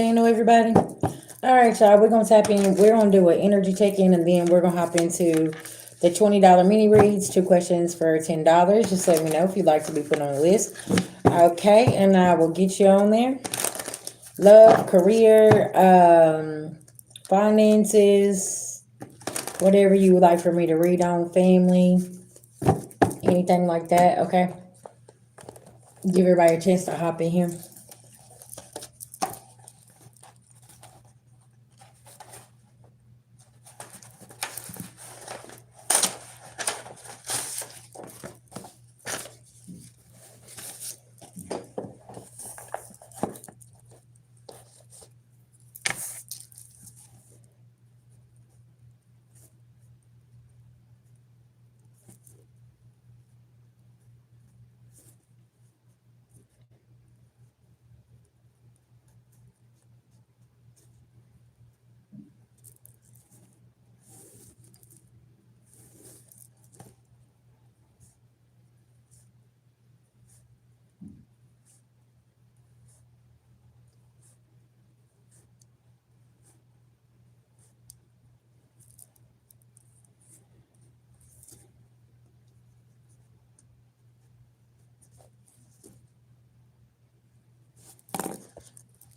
Hello, everybody. All right, y'all. We're gonna tap in. We're gonna do an energy check-in, and then we're gonna hop into the $20 mini reads. 2 questions for $10. Just let me know if you'd like to be put on the list. Okay, and I will get you on there. Love, career, finances, whatever you would like for me to read on, family, anything like that. Okay. Give everybody a chance to hop in here.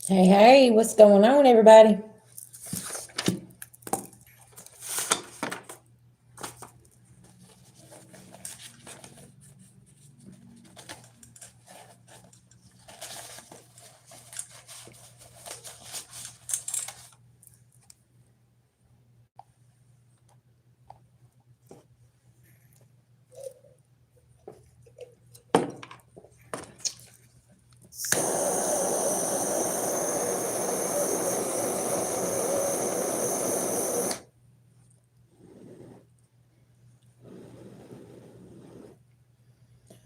Hey, hey, what's going on, everybody?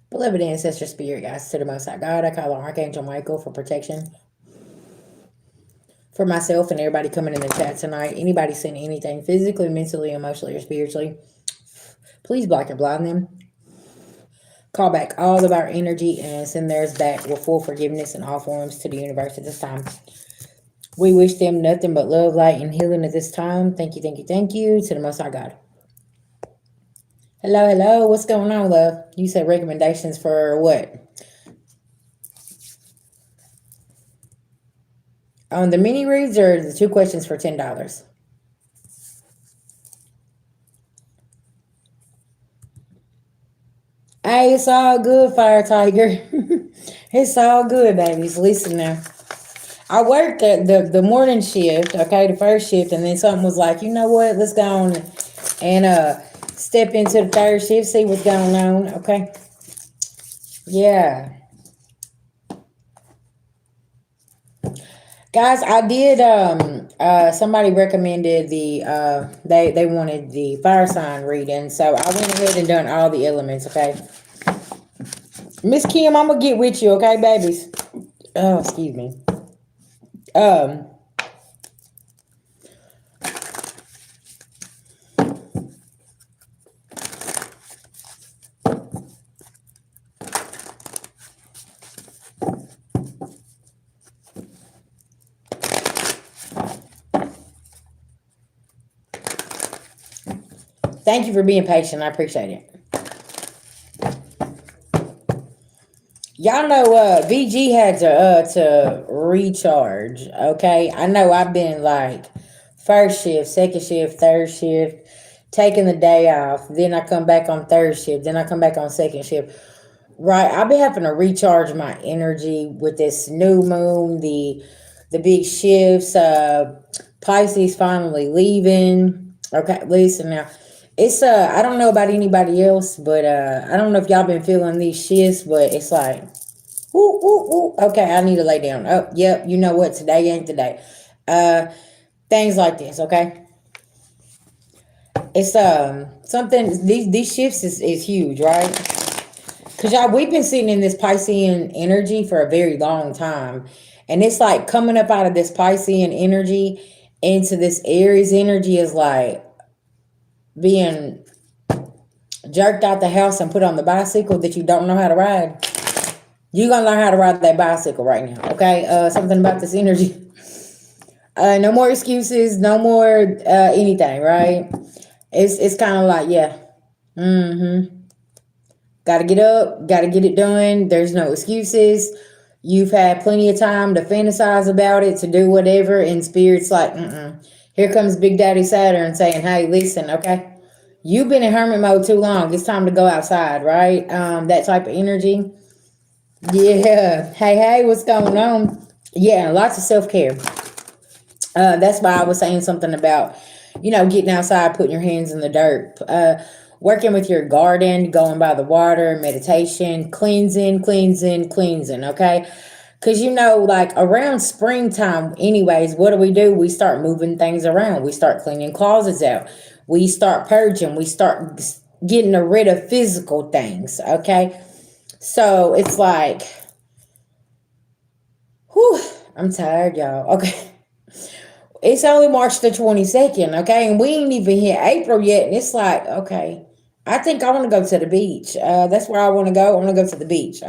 Beloved ancestor spirit guys, to the Most High God, I call on Archangel Michael for protection for myself and everybody coming in the chat tonight. Anybody seeing anything physically, mentally, emotionally, or spiritually, please block and blind them. Call back all of our energy and send theirs back with full forgiveness in all forms to the universe at this time. We wish them nothing but love, light, and healing at this time. Thank you, thank you, thank you to the Most High God. Hello, hello. What's going on, love? You said recommendations for what? On the mini reads or the 2 questions for $10? Hey, it's all good, Fire Tiger. It's all good, babies. Listen now. I worked the morning shift, okay, the first shift, and then something was like, you know what? Let's go on and step into the third shift, see what's going on, okay? Yeah. Guys, I did somebody recommended they wanted the fire sign reading, so I went ahead and done all the elements, okay? Miss Kim, I'm gonna get with you, okay, babies? Oh, excuse me. Thank you for being patient. I appreciate it. Y'all know VG had to recharge, okay? I know I've been like first shift, second shift, third shift, taking the day off. Then I come back on third shift. Then I come back on second shift. Right. I've been having to recharge my energy with this new moon, the big shifts, Pisces finally leaving. Okay, listen now. It's I don't know about anybody else, but I don't know if y'all been feeling these shifts, but it's like woo, woo, woo. Okay, I need to lay down. Oh, yep, you know what? Today ain't the day. Things like this, okay? It's something these shifts is huge, right? Cause y'all, we've been sitting in this Piscean energy for a very long time. And it's like coming up out of this Piscean energy into this Aries energy is like being jerked out the house and put on the bicycle that you don't know how to ride. You're gonna learn how to ride that bicycle right now, okay? Something about this energy. No more excuses, no more anything, right? It's kind of like, yeah. Mm-hmm. Got to get up, got to get it done. There's no excuses. You've had plenty of time to fantasize about it, to do whatever, and spirit's like, mm-mm. Here comes Big Daddy Saturn saying, hey, listen, okay, you've been in hermit mode too long. It's time to go outside, right? That type of energy. Yeah. Hey, hey, what's going on? Yeah, lots of self care. That's why I was saying something about, getting outside, putting your hands in the dirt, working with your garden, going by the water, meditation, cleansing, cleansing, cleansing. Okay. Because, like around springtime, anyways, what do? We start moving things around. We start cleaning closets out. We start purging. We start getting rid of physical things. Okay. So it's like, whew, I'm tired, y'all. Okay. It's only March the 22nd, okay? And we ain't even hit April yet. And it's like, okay, I think I want to go to the beach. That's where I want to go. I want to go to the beach.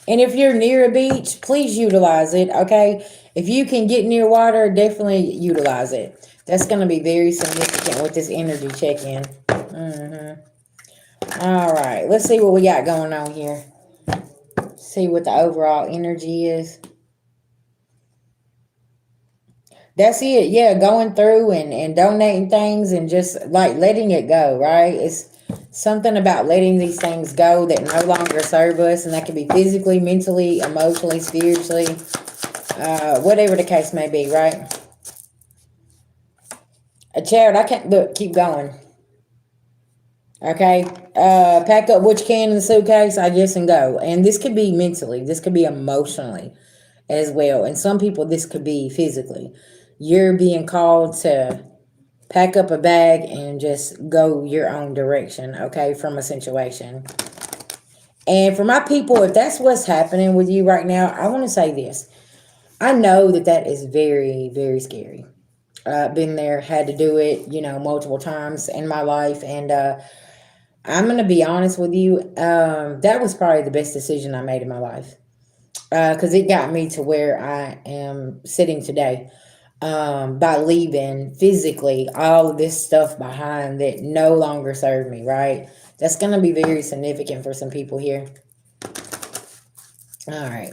And if you're near a beach, please utilize it, okay? If you can get near water, definitely utilize it. That's going to be very significant with this energy check-in. All right, let's see what we got going on here. See what the overall energy is. That's it. Yeah, going through and donating things and just like letting it go, right? It's something about letting these things go that no longer serve us, and that can be physically, mentally, emotionally, spiritually, whatever the case may be, right? Jared, I can't look. Keep going. Okay. Pack up what you can in the suitcase, I guess, and go. And this could be mentally. This could be emotionally as well. And some people, this could be physically. You're being called to pack up a bag and just go your own direction, okay, from a situation. And for my people, if that's what's happening with you right now, I want to say this. I know that that is very, very scary. Been there, had to do it, multiple times in my life. And I'm going to be honest with you. That was probably the best decision I made in my life because it got me to where I am sitting today. By leaving physically all of this stuff behind that no longer served me, right? That's going to be very significant for some people here. All right.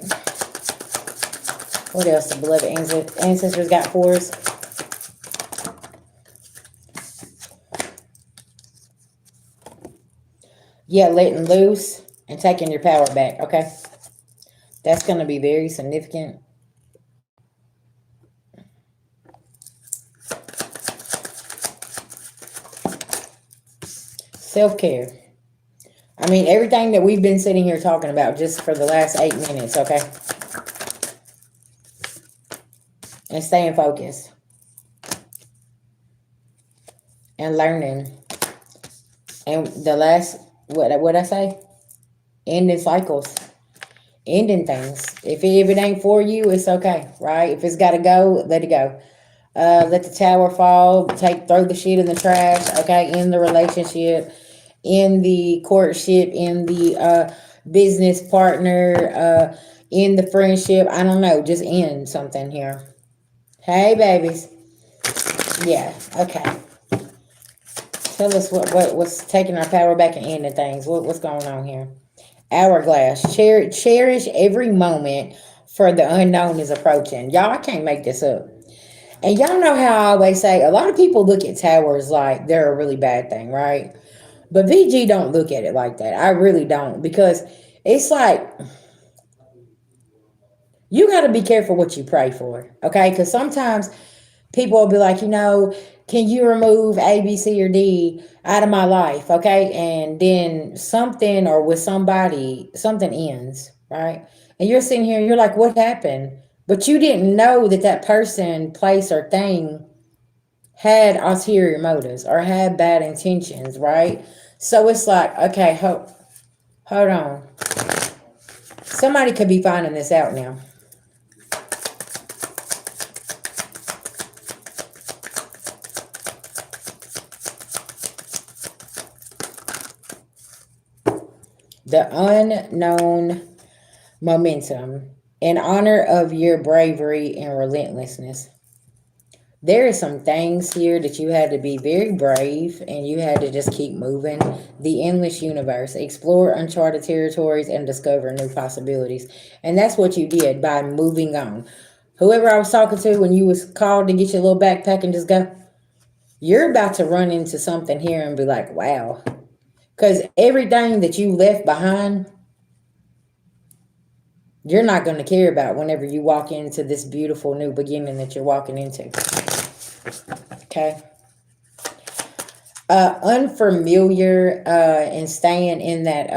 What else the beloved ancestors got for us? Yeah, letting loose and taking your power back, okay? That's going to be very significant. Self-care. I mean, everything that we've been sitting here talking about just for the last 8 minutes, okay? And staying focused. And learning. And the last, what I say? Ending cycles. Ending things. If it ain't for you, it's okay, right? If it's got to go, let it go. Let the tower fall. Throw the shit in the trash, okay? In the relationship, in the courtship, in the business partner, in the friendship. I don't know. Just end something here. Hey, babies. Yeah, okay. Tell us what's taking our power back and ending things. What's going on here? Hourglass. Cherish every moment for the unknown is approaching. Y'all, I can't make this up. And y'all know how I always say, a lot of people look at towers like they're a really bad thing, right? But VG don't look at it like that. I really don't. Because it's like, you got to be careful what you pray for, okay? Because sometimes people will be like, can you remove A, B, C, or D out of my life, okay? And then something or with somebody, something ends, right? And you're sitting here and you're like, what happened? But you didn't know that that person, place, or thing had ulterior motives or had bad intentions, right? So it's like, okay, hold on. Somebody could be finding this out now. The unknown momentum. In honor of your bravery and relentlessness. There are some things here that you had to be very brave and you had to just keep moving. The endless universe, explore uncharted territories and discover new possibilities. And that's what you did by moving on. Whoever I was talking to when you was called to get your little backpack and just go, you're about to run into something here and be like, wow. Because everything that you left behind, you're not going to care about whenever you walk into this beautiful new beginning that you're walking into. Okay. Unfamiliar and staying in that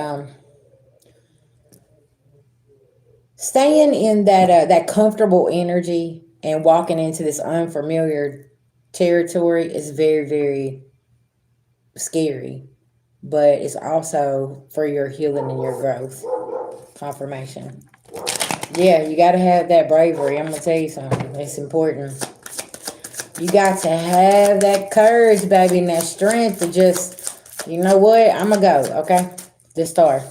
comfortable energy and walking into this unfamiliar territory is very, very scary, but it's also for your healing and your growth. Confirmation. Yeah, you got to have that bravery. I'm gonna tell you something, it's important. You got to have that courage, baby, and that strength to just, you know what, I'm gonna go. Okay. The star,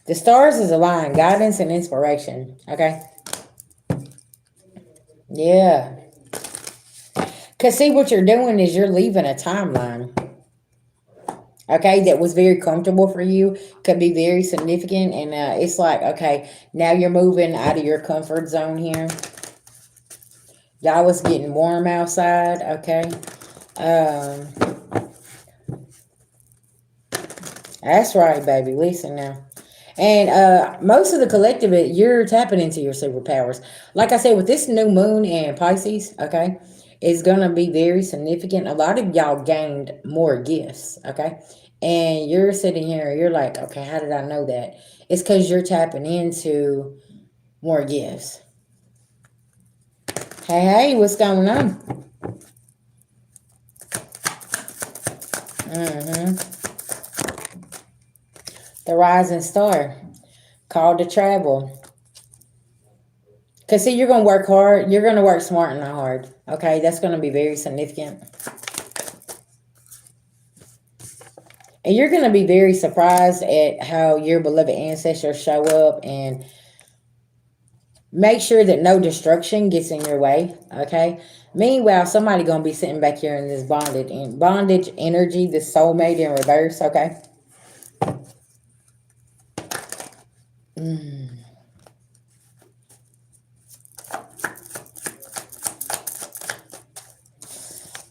the stars is aligned, guidance and inspiration. Okay. Yeah. Because see, what you're doing is you're leaving a timeline, okay, that was very comfortable for you, could be very significant. And it's like, okay, now you're moving out of your comfort zone here. Y'all was getting warm outside, okay? Um, that's right, baby. Listen now. And most of the collective, you're tapping into your superpowers. Like I said, with this new moon in Pisces, okay, it's going to be very significant. A lot of y'all gained more gifts, okay? And you're sitting here, you're like, okay, how did I know that? It's because you're tapping into more gifts. Hey, hey, what's going on? Mm-hmm. The rising star, called to travel. Because, see, you're going to work hard. You're going to work smart and not hard. Okay, that's going to be very significant. And you're going to be very surprised at how your beloved ancestors show up, and make sure that no destruction gets in your way. Okay. Meanwhile, somebody going to be sitting back here in this bondage energy, this soulmate in reverse. Okay. Mm.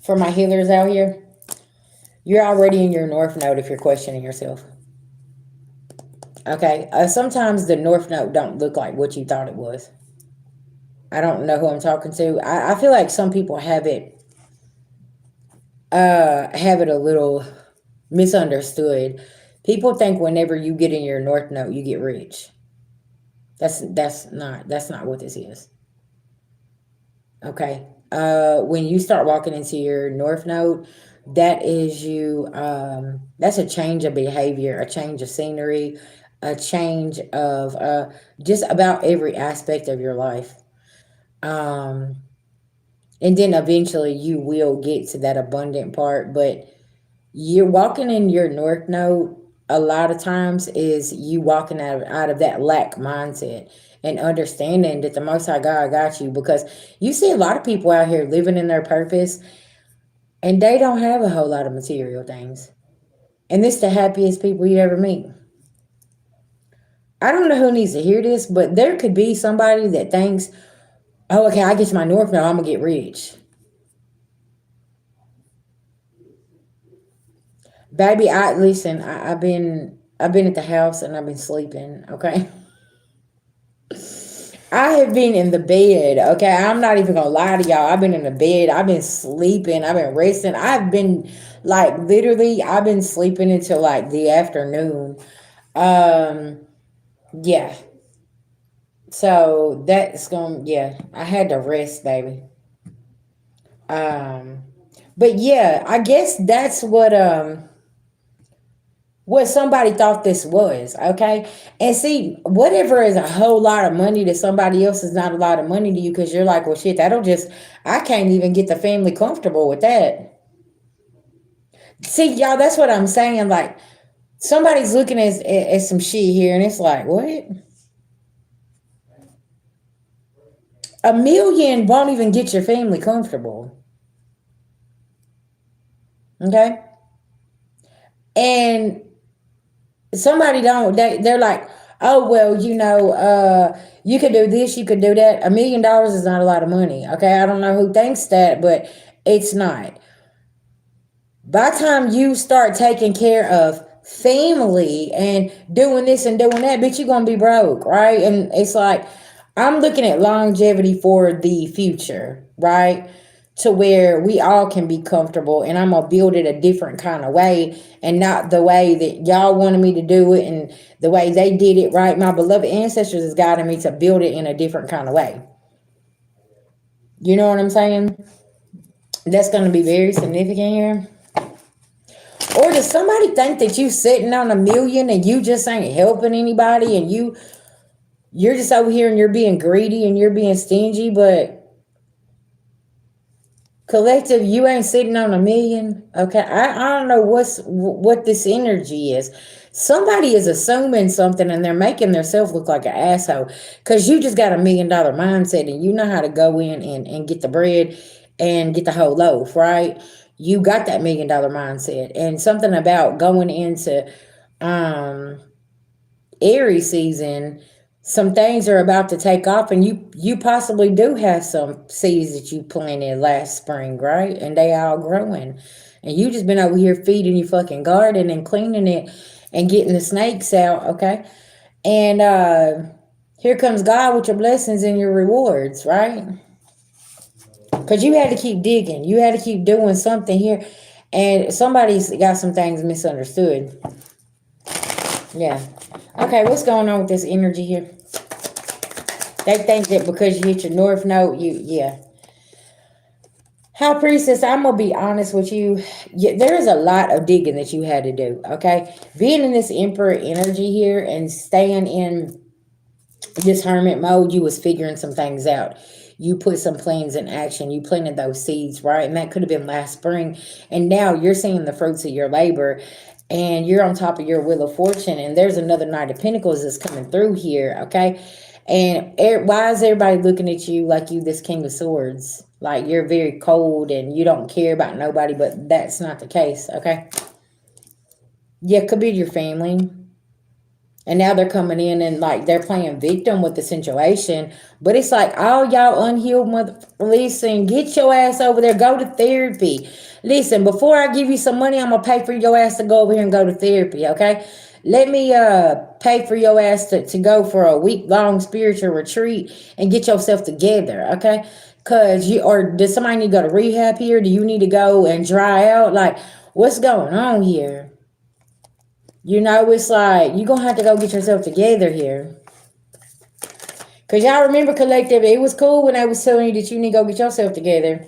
For my healers out here, you're already in your north node if you're questioning yourself. Okay. Sometimes the north node don't look like what you thought it was. I don't know who I'm talking to. I feel like some people have it a little misunderstood. People think whenever you get in your north node, you get rich. That's not what this is. Okay. When you start walking into your north node, that is you. That's a change of behavior, a change of scenery, a change of just about every aspect of your life. Um, and then eventually you will get to that abundant part, but you're walking in your north node a lot of times is you walking out of that lack mindset and understanding that the most high God got you, because you see a lot of people out here living in their purpose and they don't have a whole lot of material things, and this the happiest people you ever meet. I don't know who needs to hear this, but there could be somebody that thinks, oh, okay, I get to my north node, I'm gonna get rich. Baby, I listen. I've been at the house and I've been sleeping. Okay, I have been in the bed. Okay, I'm not even gonna lie to y'all. I've been in the bed. I've been sleeping. I've been resting. I've been like literally. I've been sleeping until like the afternoon. Um, yeah. So that's going. Yeah, I had to rest, baby. Um, but yeah, I guess that's what somebody thought this was, okay? And see, whatever is a whole lot of money to somebody else is not a lot of money to you, because you're like, well, shit, that'll just, I can't even get the family comfortable with that. See, y'all, that's what I'm saying. Like, Somebody's looking at some shit here, and it's like, what? A million won't even get your family comfortable. Okay? And somebody don't, they're like, oh, well, you could do this, you could do that. $1 million is not a lot of money. Okay? I don't know who thinks that, but it's not. By the time you start taking care of family and doing this and doing that, bitch, you're gonna be broke, right? And it's like I'm looking at longevity for the future, right? To where we all can be comfortable, and I'm gonna build it a different kind of way, and not the way that y'all wanted me to do it and the way they did it, right? My beloved ancestors is guiding me to build it in a different kind of way. You know what I'm saying? That's gonna be very significant here. Or does somebody think that you sitting on 1 million and you just ain't helping anybody, and you're just over here and you're being greedy and you're being stingy, but collective, you ain't sitting on 1 million? Okay, I don't know what this energy is. Somebody is assuming something and they're making themselves look like an asshole because you just got $1 million mindset and you know how to go in and get the bread and get the whole loaf, right? You got that $1 million mindset, and something about going into um Aries season, some things are about to take off, and you possibly do have some seeds that you planted last spring, right? And they all growing, and you just been over here feeding your fucking garden and cleaning it and getting the snakes out, okay? And here comes God with your blessings and your rewards, right? Because you had to keep digging, you had to keep doing something here, and somebody's got some things misunderstood. Yeah. Okay, what's going on with this energy here? They think that because you hit your north node, yeah. High Priestess, I'm gonna be honest with you. There is a lot of digging that you had to do. Okay, being in this Emperor energy here and staying in this hermit mode, you was figuring some things out. You put some plans in action. You planted those seeds, right? And that could have been last spring. And now you're seeing the fruits of your labor, and you're on top of your wheel of fortune. And there's another Knight of Pentacles that's coming through here, okay? And why is everybody looking at you like you this King of Swords? Like you're very cold and you don't care about nobody, but that's not the case, okay? Yeah, could be your family. And now they're coming in and like they're playing victim with the situation. But it's like, all y'all unhealed mother, listen, get your ass over there. Go to therapy. Listen, before I give you some money, I'm going to pay for your ass to go over here and go to therapy, okay? Let me pay for your ass to go for a week-long spiritual retreat and get yourself together, okay? Because or does somebody need to go to rehab here? Do you need to go and dry out? Like, what's going on here? It's like, you're going to have to go get yourself together here. Because y'all remember, collective, it was cool when I was telling you that you need to go get yourself together.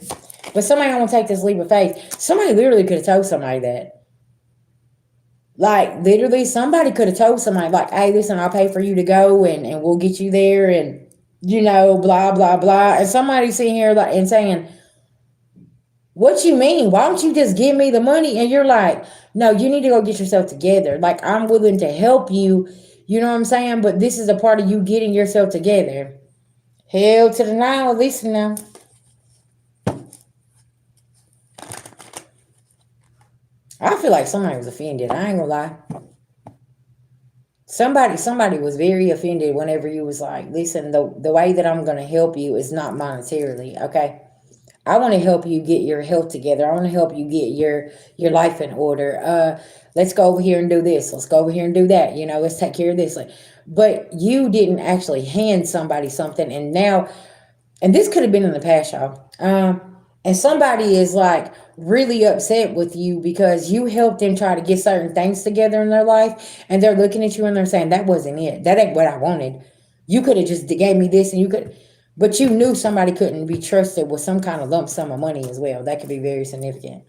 But somebody don't want to take this leap of faith. Somebody literally could have told somebody that. Like, literally, somebody could have told somebody, like, hey, listen, I'll pay for you to go and we'll get you there and, blah, blah, blah. And somebody sitting here like and saying, what you mean? Why don't you just give me the money? And you're like, no, you need to go get yourself together. Like, I'm willing to help you. You know what I'm saying? But this is a part of you getting yourself together. Hell to the now, listen now. I feel like somebody was offended. I ain't gonna lie. Somebody was very offended whenever you was like, listen, the way that I'm gonna help you is not monetarily, okay? I want to help you get your health together. I want to help you get your life in order. Let's go over here and do this. Let's go over here and do that. Let's take care of this. But you didn't actually hand somebody something, and now, and this could have been in the past, y'all. And somebody is like really upset with you because you helped them try to get certain things together in their life, and they're looking at you and they're saying, that wasn't it. That ain't what I wanted. You could have just gave me this, and you could. But you knew somebody couldn't be trusted with some kind of lump sum of money as well. That could be very significant.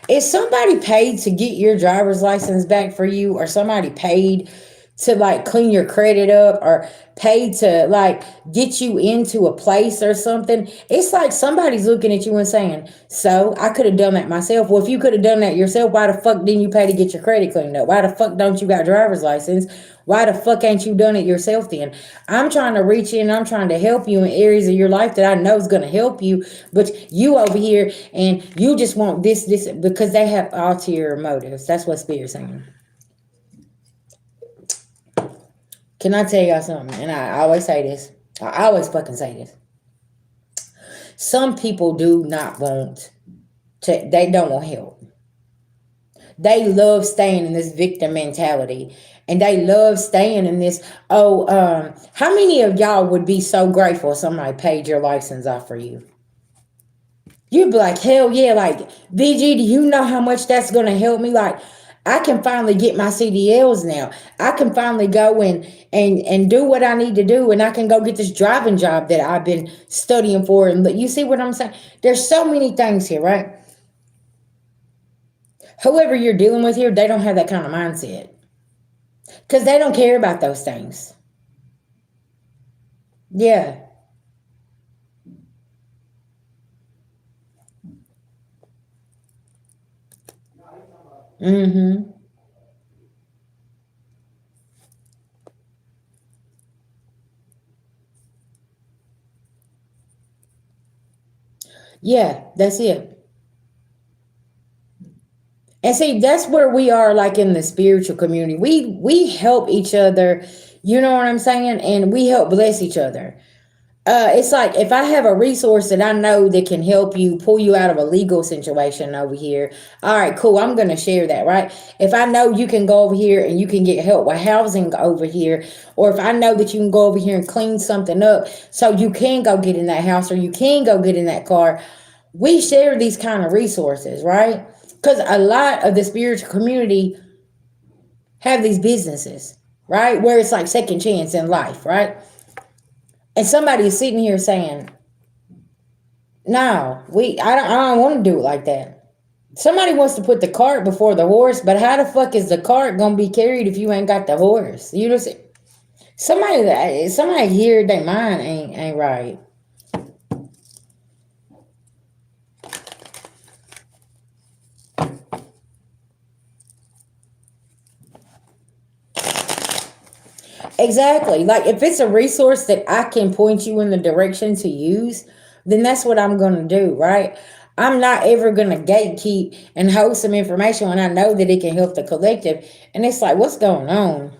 Is somebody paid to get your driver's license back for you, or somebody paid to like clean your credit up or pay to like get you into a place or something. It's like somebody's looking at you and saying, so I could have done that myself. Well, if you could have done that yourself, why the fuck didn't you pay to get your credit cleaned up? Why the fuck don't you got driver's license? Why the fuck ain't you done it yourself then? I'm trying to reach in, I'm trying to help you in areas of your life that I know is going to help you, but you over here and you just want this, because they have ulterior motives. That's what Spirit's saying. Can I tell y'all something? And I always say this. I always fucking say this. Some people do not want to, they don't want help. They love staying in this victim mentality. And they love staying in this, how many of y'all would be so grateful if somebody paid your license off for you? You'd be like, hell yeah, like, VG, do you know how much that's going to help me? Like, I can finally get my CDLs now. I can finally go and do what I need to do, and I can go get this driving job that I've been studying for. And you see what I'm saying? There's so many things here, right? Whoever you're dealing with here, they don't have that kind of mindset because they don't care about those things. Yeah. Mm-hmm. Yeah, that's it. And see, that's where we are, like in the spiritual community. We help each other, you know what I'm saying? And we help bless each other. It's like if I have a resource that I know that can help you pull you out of a legal situation over here, all right, cool. I'm gonna share that, right? If I know you can go over here and you can get help with housing over here, or if I know that you can go over here and clean something up so you can go get in that house or you can go get in that car, we share these kind of resources, right? Because a lot of the spiritual community have these businesses, right? Where it's like second chance in life, right? And somebody is sitting here saying, no, I don't want to do it like that. Somebody wants to put the cart before the horse, but how the fuck is the cart gonna be carried if you ain't got the horse? You know, somebody here, their mind ain't right. Exactly. Like if it's a resource that I can point you in the direction to use, then that's what I'm going to do, right? I'm not ever going to gatekeep and hold some information when I know that it can help the collective. And it's like, what's going on?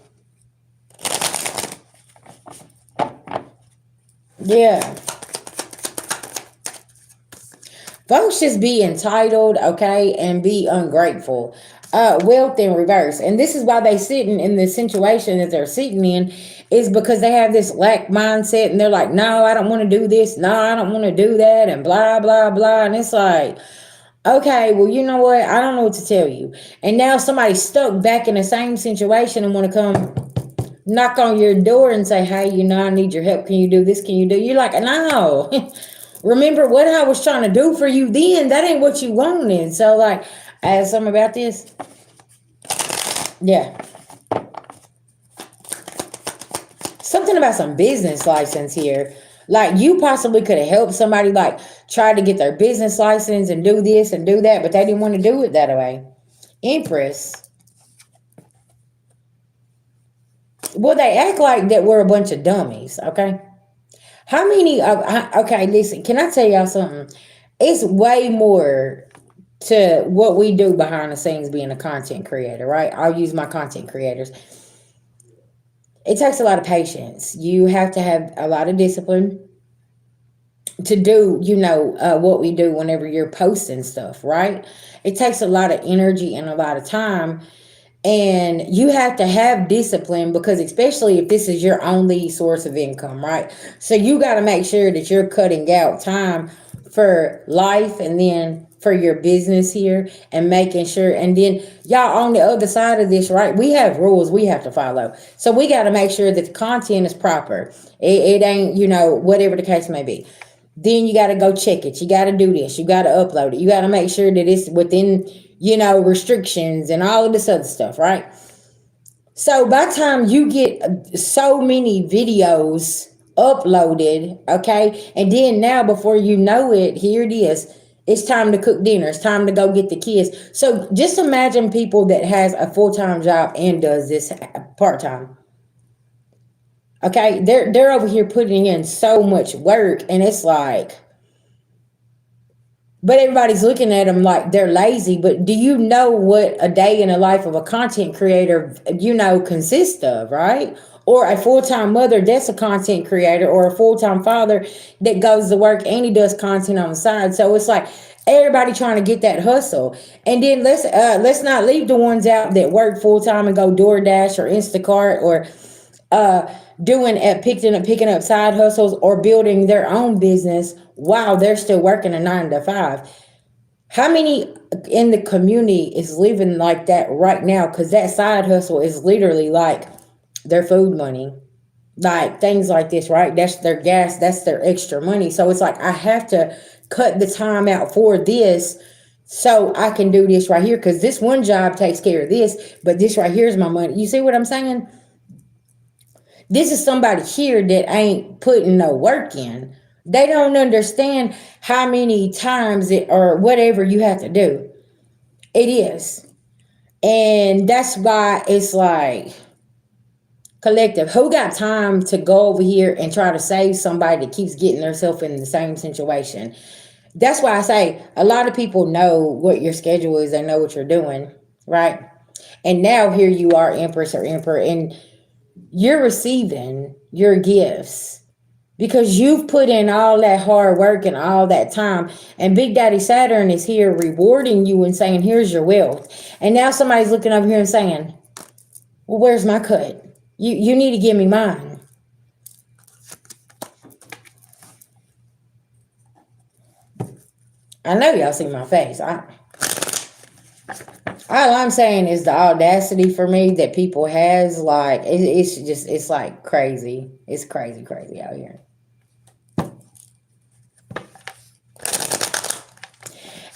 Yeah. Folks just be entitled, okay, and be ungrateful. Wealth in reverse. And this is why they sitting in the situation that they're sitting in, is because they have this lack mindset and they're like, no, I don't want to do this. No, I don't want to do that. And blah, blah, blah. And it's like, okay, well, you know what? I don't know what to tell you. And now somebody's stuck back in the same situation and want to come knock on your door and say, hey, I need your help. Can you do this? Can you do? You're like, no. Remember what I was trying to do for you then? That ain't what you wanted. So, like, I have something about this. Yeah. Something about some business license here. Like, you possibly could have helped somebody, like, try to get their business license and do this and do that, but they didn't want to do it that way. Empress. Well, they act like that we're a bunch of dummies, okay? How many okay, listen, can I tell y'all something? It's way more to what we do behind the scenes being a content creator, right? I'll use my content creators. It takes a lot of patience. You have to have a lot of discipline to do, what we do whenever you're posting stuff, right? It takes a lot of energy and a lot of time. And you have to have discipline because especially if this is your only source of income, right? So you got to make sure that you're cutting out time for life and then for your business here and making sure. And then y'all on the other side of this, right? We have rules we have to follow. So we got to make sure that the content is proper. It ain't, whatever the case may be. Then you got to go check it. You got to do this. You got to upload it. You got to make sure that it's within, restrictions and all of this other stuff, right? So by the time you get so many videos uploaded, okay, and then now before you know it, here it is. It's time to cook dinner. It's time to go get the kids. So just imagine people that has a full-time job and does this part-time. Okay, they're over here putting in so much work, and it's like, but everybody's looking at them like they're lazy. But do you know what a day in the life of a content creator, consists of, right? Or a full time mother that's a content creator, or a full time father that goes to work and he does content on the side. So it's like everybody trying to get that hustle. And then let's not leave the ones out that work full time and go DoorDash or Instacart or uh doing at picking up side hustles or building their own business while they're still working a 9 to 5. How many in the community is living like that right now? Because that side hustle is literally like their food money, like things like this, right? That's their gas, that's their extra money. So it's like I have to cut the time out for this so I can do this right here, because this one job takes care of this, but this right here is my money. You see what I'm saying? This is somebody here that ain't putting no work in. They don't understand how many times it or whatever you have to do. It is. And that's why it's like collective. Who got time to go over here and try to save somebody that keeps getting themselves in the same situation? That's why I say a lot of people know what your schedule is. They know what you're doing, right? And now here you are, Empress or Emperor, and you're receiving your gifts because you've put in all that hard work and all that time. And Big Daddy Saturn is here rewarding you and saying, here's your wealth. And now somebody's looking over here and saying, well, where's my cut? You need to give me mine. I know y'all see my face. All I'm saying is the audacity for me that people has, like, it's like crazy. It's crazy, crazy out here.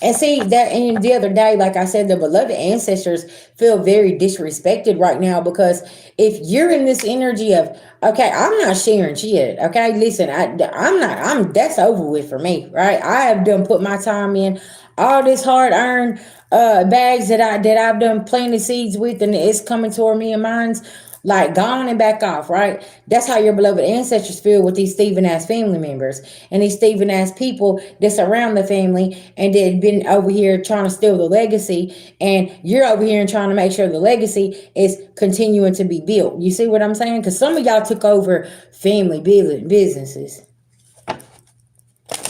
And see that, and the other day, like I said, the beloved ancestors feel very disrespected right now, because if you're in this energy of, okay, I'm not sharing shit. Okay, listen, I'm not. That's over with for me, right? I have done put my time in, all this hard earned bags that I've done planted seeds with, and it's coming toward me and mine's like gone and back off, right? That's how your beloved ancestors feel with these thieving ass family members and these thieving ass people that surround the family and that been over here trying to steal the legacy, and you're over here and trying to make sure the legacy is continuing to be built. You see what I'm saying? Because some of y'all took over family businesses.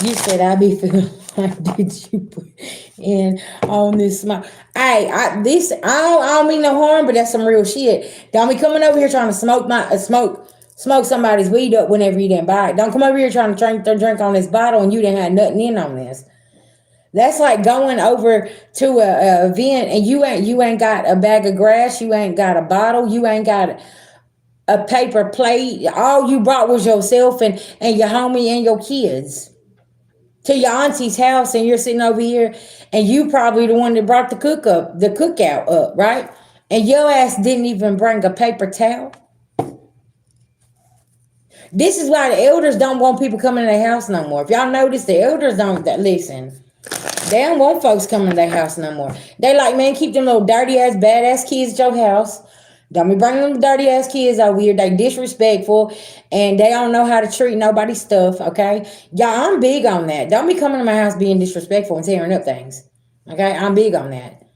You said I be feeling like, did you put in on this smile? Hey, I don't mean no harm, but that's some real shit. Don't be coming over here trying to smoke somebody's weed up whenever you didn't buy it. Don't come over here trying to drink on this bottle and you didn't have nothing in on this. That's like going over to a event and you ain't got a bag of grass, you ain't got a bottle, you ain't got a paper plate. All you brought was yourself and your homie and your kids to your auntie's house, and you're sitting over here, and you probably the one that brought the cookout up, right? And your ass didn't even bring a paper towel. This is why the elders don't want people coming to their house no more. If y'all notice, the elders don't listen. They don't want folks coming to their house no more. They like, man, keep them little dirty ass, badass kids at your house. Don't be bringing them dirty ass kids over here. They disrespectful and they don't know how to treat nobody's stuff. Okay, y'all, I'm big on that. Don't be coming to my house being disrespectful and tearing up things. Okay, I'm big on that.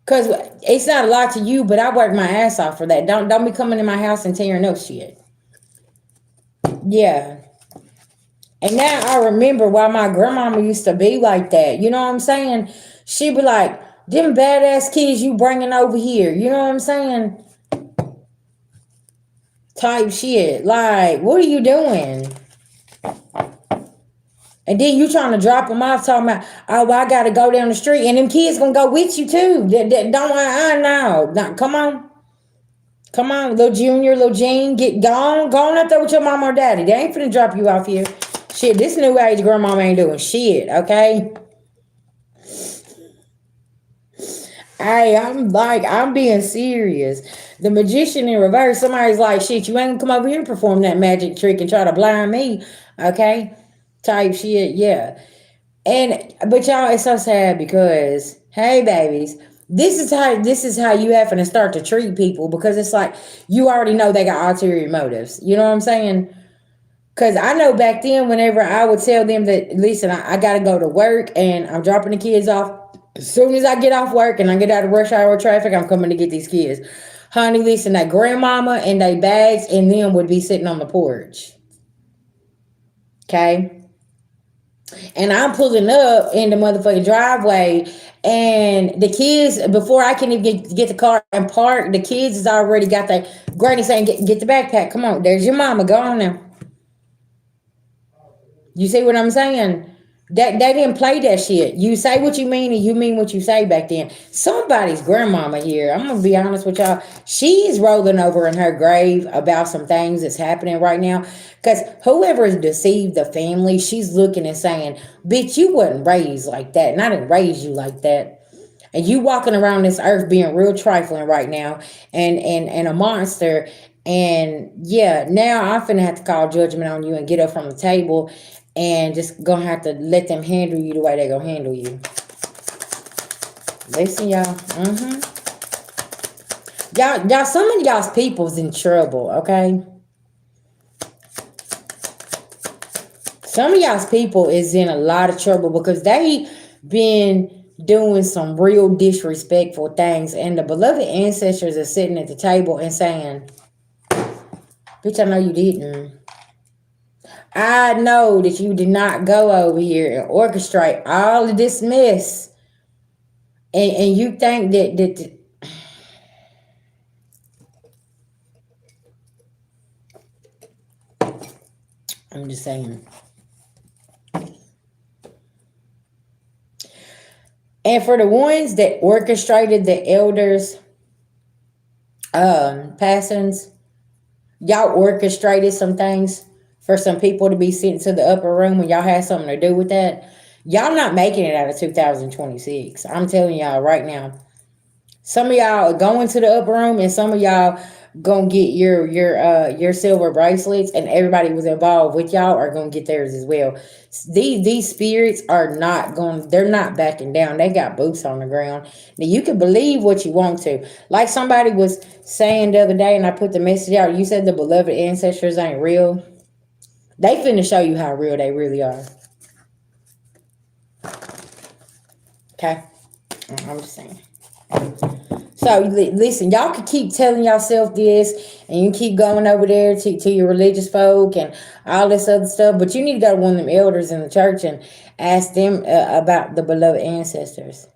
Cause it's not a lot to you, but I work my ass off for that. Don't be coming to my house and tearing up shit. Yeah. And now I remember why my grandmama used to be like that. You know what I'm saying? She'd be like, them badass kids you bringing over here. You know what I'm saying? Type shit. Like, what are you doing? And then you trying to drop them off talking about, oh, well, I got to go down the street. And them kids going to go with you too. Don't I know. Come on. Come on, little Junior, little Jean. Get gone. Go on out there with your mama or daddy. They ain't finna drop you off here. Shit, this new age grandmama ain't doing shit, okay? Hey, I'm being serious. The magician in reverse, somebody's like, shit, you ain't gonna come over here and perform that magic trick and try to blind me, okay? Type shit, yeah. And but y'all, it's so sad because hey, babies, this is how you having to start to treat people because it's like you already know they got ulterior motives. You know what I'm saying? Because I know back then, whenever I would tell them that, listen, I got to go to work and I'm dropping the kids off. As soon as I get off work and I get out of rush hour traffic, I'm coming to get these kids. Honey, listen, that grandmama and they bags and them would be sitting on the porch. Okay? And I'm pulling up in the motherfucking driveway, and the kids, before I can even get the car and park, the kids has already got that granny saying, get the backpack. Come on, there's your mama. Go on now. You see what I'm saying? That they didn't play that shit. You say what you mean and you mean what you say back then. Somebody's grandmama here, I'm gonna be honest with y'all. She's rolling over in her grave about some things that's happening right now. Cause whoever has deceived the family, she's looking and saying, bitch, you wasn't raised like that. And I didn't raise you like that. And you walking around this earth being real trifling right now and a monster. And yeah, now I'm finna have to call judgment on you and get up from the table and just gonna have to let them handle you the way they gonna handle you. Listen, y'all. Y'all, some of y'all's people's in trouble, okay? Some of y'all's people is in a lot of trouble because they been doing some real disrespectful things, and the beloved ancestors are sitting at the table and saying, bitch, I know you didn't. I know that you did not go over here and orchestrate all of this mess. And you think that I'm just saying. And for the ones that orchestrated the elders' passings, y'all orchestrated some things for some people to be sent to the upper room when y'all had something to do with that. Y'all not making it out of 2026. I'm telling y'all right now. Some of y'all are going to the upper room, and some of y'all gonna get your silver bracelets, and everybody was involved with y'all are gonna get theirs as well. These spirits are not going. They're not backing down. They got boots on the ground. Now you can believe what you want to. Like somebody was saying the other day, and I put the message out. You said the beloved ancestors ain't real. They finna show you how real they really are. Okay, I'm just saying. So listen, y'all can keep telling yourself this, and you keep going over there to your religious folk and all this other stuff. But you need to go to one of them elders in the church and ask them about the beloved ancestors.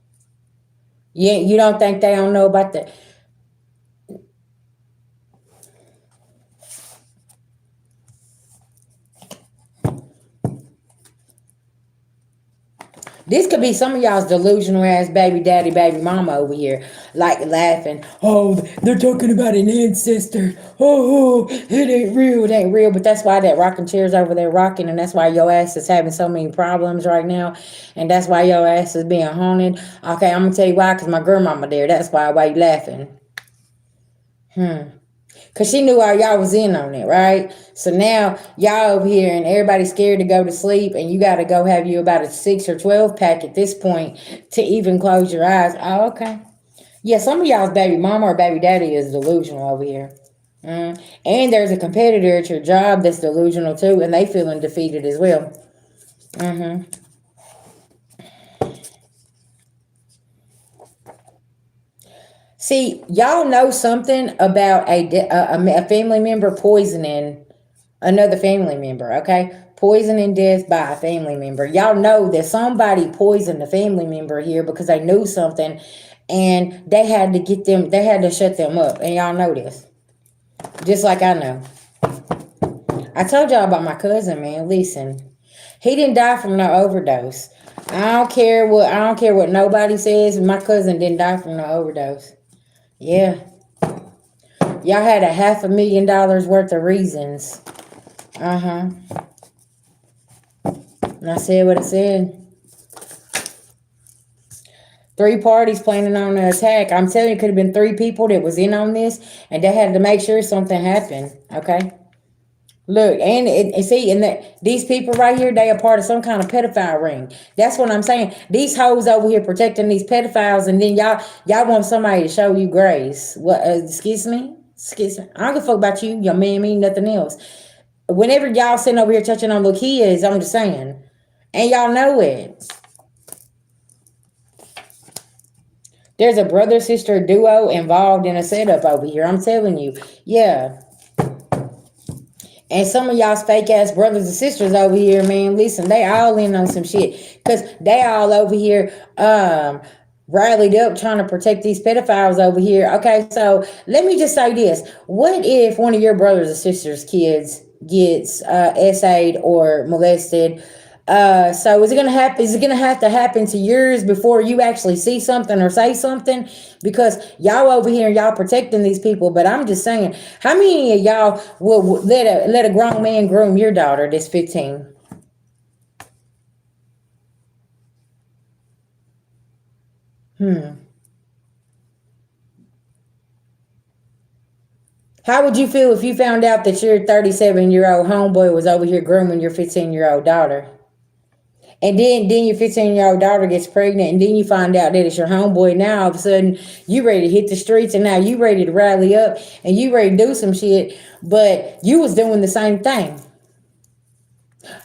You don't think they don't know about the? This could be some of y'all's delusional ass baby daddy, baby mama over here, like laughing. Oh, they're talking about an ancestor. Oh, it ain't real. It ain't real. But that's why that rocking chair's over there rocking, and that's why your ass is having so many problems right now, and that's why your ass is being haunted. Okay, I'm gonna tell you why. Cause my grandmama there. That's why you laughing. Cause she knew all y'all was in on it, right? So now y'all over here and everybody's scared to go to sleep, and you gotta go have you about a 6 or 12 pack at this point to even close your eyes. Oh, okay. Yeah, some of y'all's baby mama or baby daddy is delusional over here. And there's a competitor at your job that's delusional too, and they feeling defeated as well. Mm-hmm. See, y'all know something about a family member poisoning another family member, okay? Poisoning death by a family member. Y'all know that somebody poisoned a family member here because they knew something and they had to get them, they had to shut them up. And y'all know this. Just like I know. I told y'all about my cousin, man. Listen, he didn't die from no overdose. I don't care what nobody says. My cousin didn't die from no overdose. Yeah. Y'all had $500,000 worth of reasons. Uh-huh. And I said what I said. Three parties planning on an attack. I'm telling you, it could have been three people that was in on this, and they had to make sure something happened. Okay. Look, and see, and these people right here, they are part of some kind of pedophile ring. That's what I'm saying. These hoes over here protecting these pedophiles, and then y'all want somebody to show you grace. What? Excuse me. Excuse me. I don't give a fuck about you, your man, me, nothing else. Whenever y'all sitting over here touching on little kids, I'm just saying, and y'all know it. There's a brother sister duo involved in a setup over here. I'm telling you, yeah. And some of y'all's fake ass brothers and sisters over here, man, listen, they all in on some shit. Cause they all over here rallied up trying to protect these pedophiles over here. Okay, so let me just say this. What if one of your brothers or sisters' kids gets essayed or molested? So is it gonna happen? Is it gonna have to happen to yours before you actually see something or say something? Because y'all over here and y'all protecting these people, but I'm just saying, how many of y'all will let a grown man groom your daughter that's 15? How would you feel if you found out that your 37-year-old homeboy was over here grooming your 15-year-old daughter? And then your 15-year-old daughter gets pregnant, and then you find out that it's your homeboy. Now all of a sudden you ready to hit the streets, and now you ready to rally up and you ready to do some shit, but you was doing the same thing.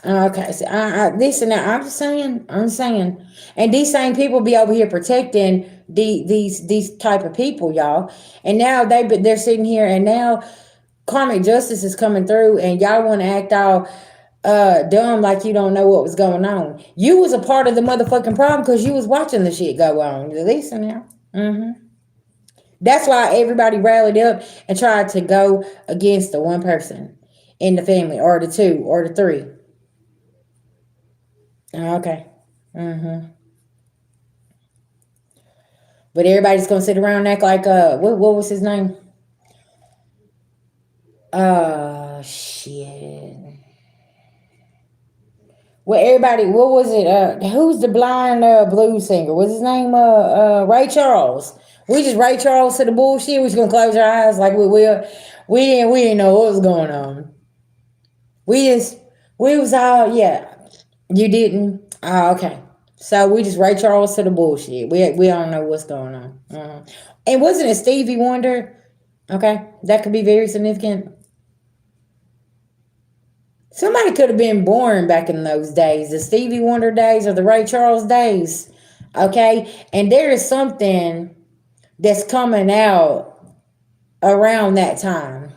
Okay, so listen now. I'm saying, and these same people be over here protecting these type of people, y'all. And now they're sitting here, and now karmic justice is coming through, and y'all want to act all dumb like you don't know what was going on. You was a part of the motherfucking problem because you was watching the shit go on. Listen now. That's why everybody rallied up and tried to go against the one person in the family, or the two, or the three. Okay. But everybody's gonna sit around and act like what was his name? Shit. Well, everybody, what was it? Who's the blind blues singer? What's his name? Ray Charles. We just Ray Charles to the bullshit. We just gonna close our eyes like we didn't know what was going on. We was all, yeah. You didn't? Oh, okay. So we just Ray Charles to the bullshit. We don't know what's going on. And wasn't it Stevie Wonder? Okay, that could be very significant. Somebody could have been born back in those days, the Stevie Wonder days or the Ray Charles days. Okay, and there is something that's coming out around that time.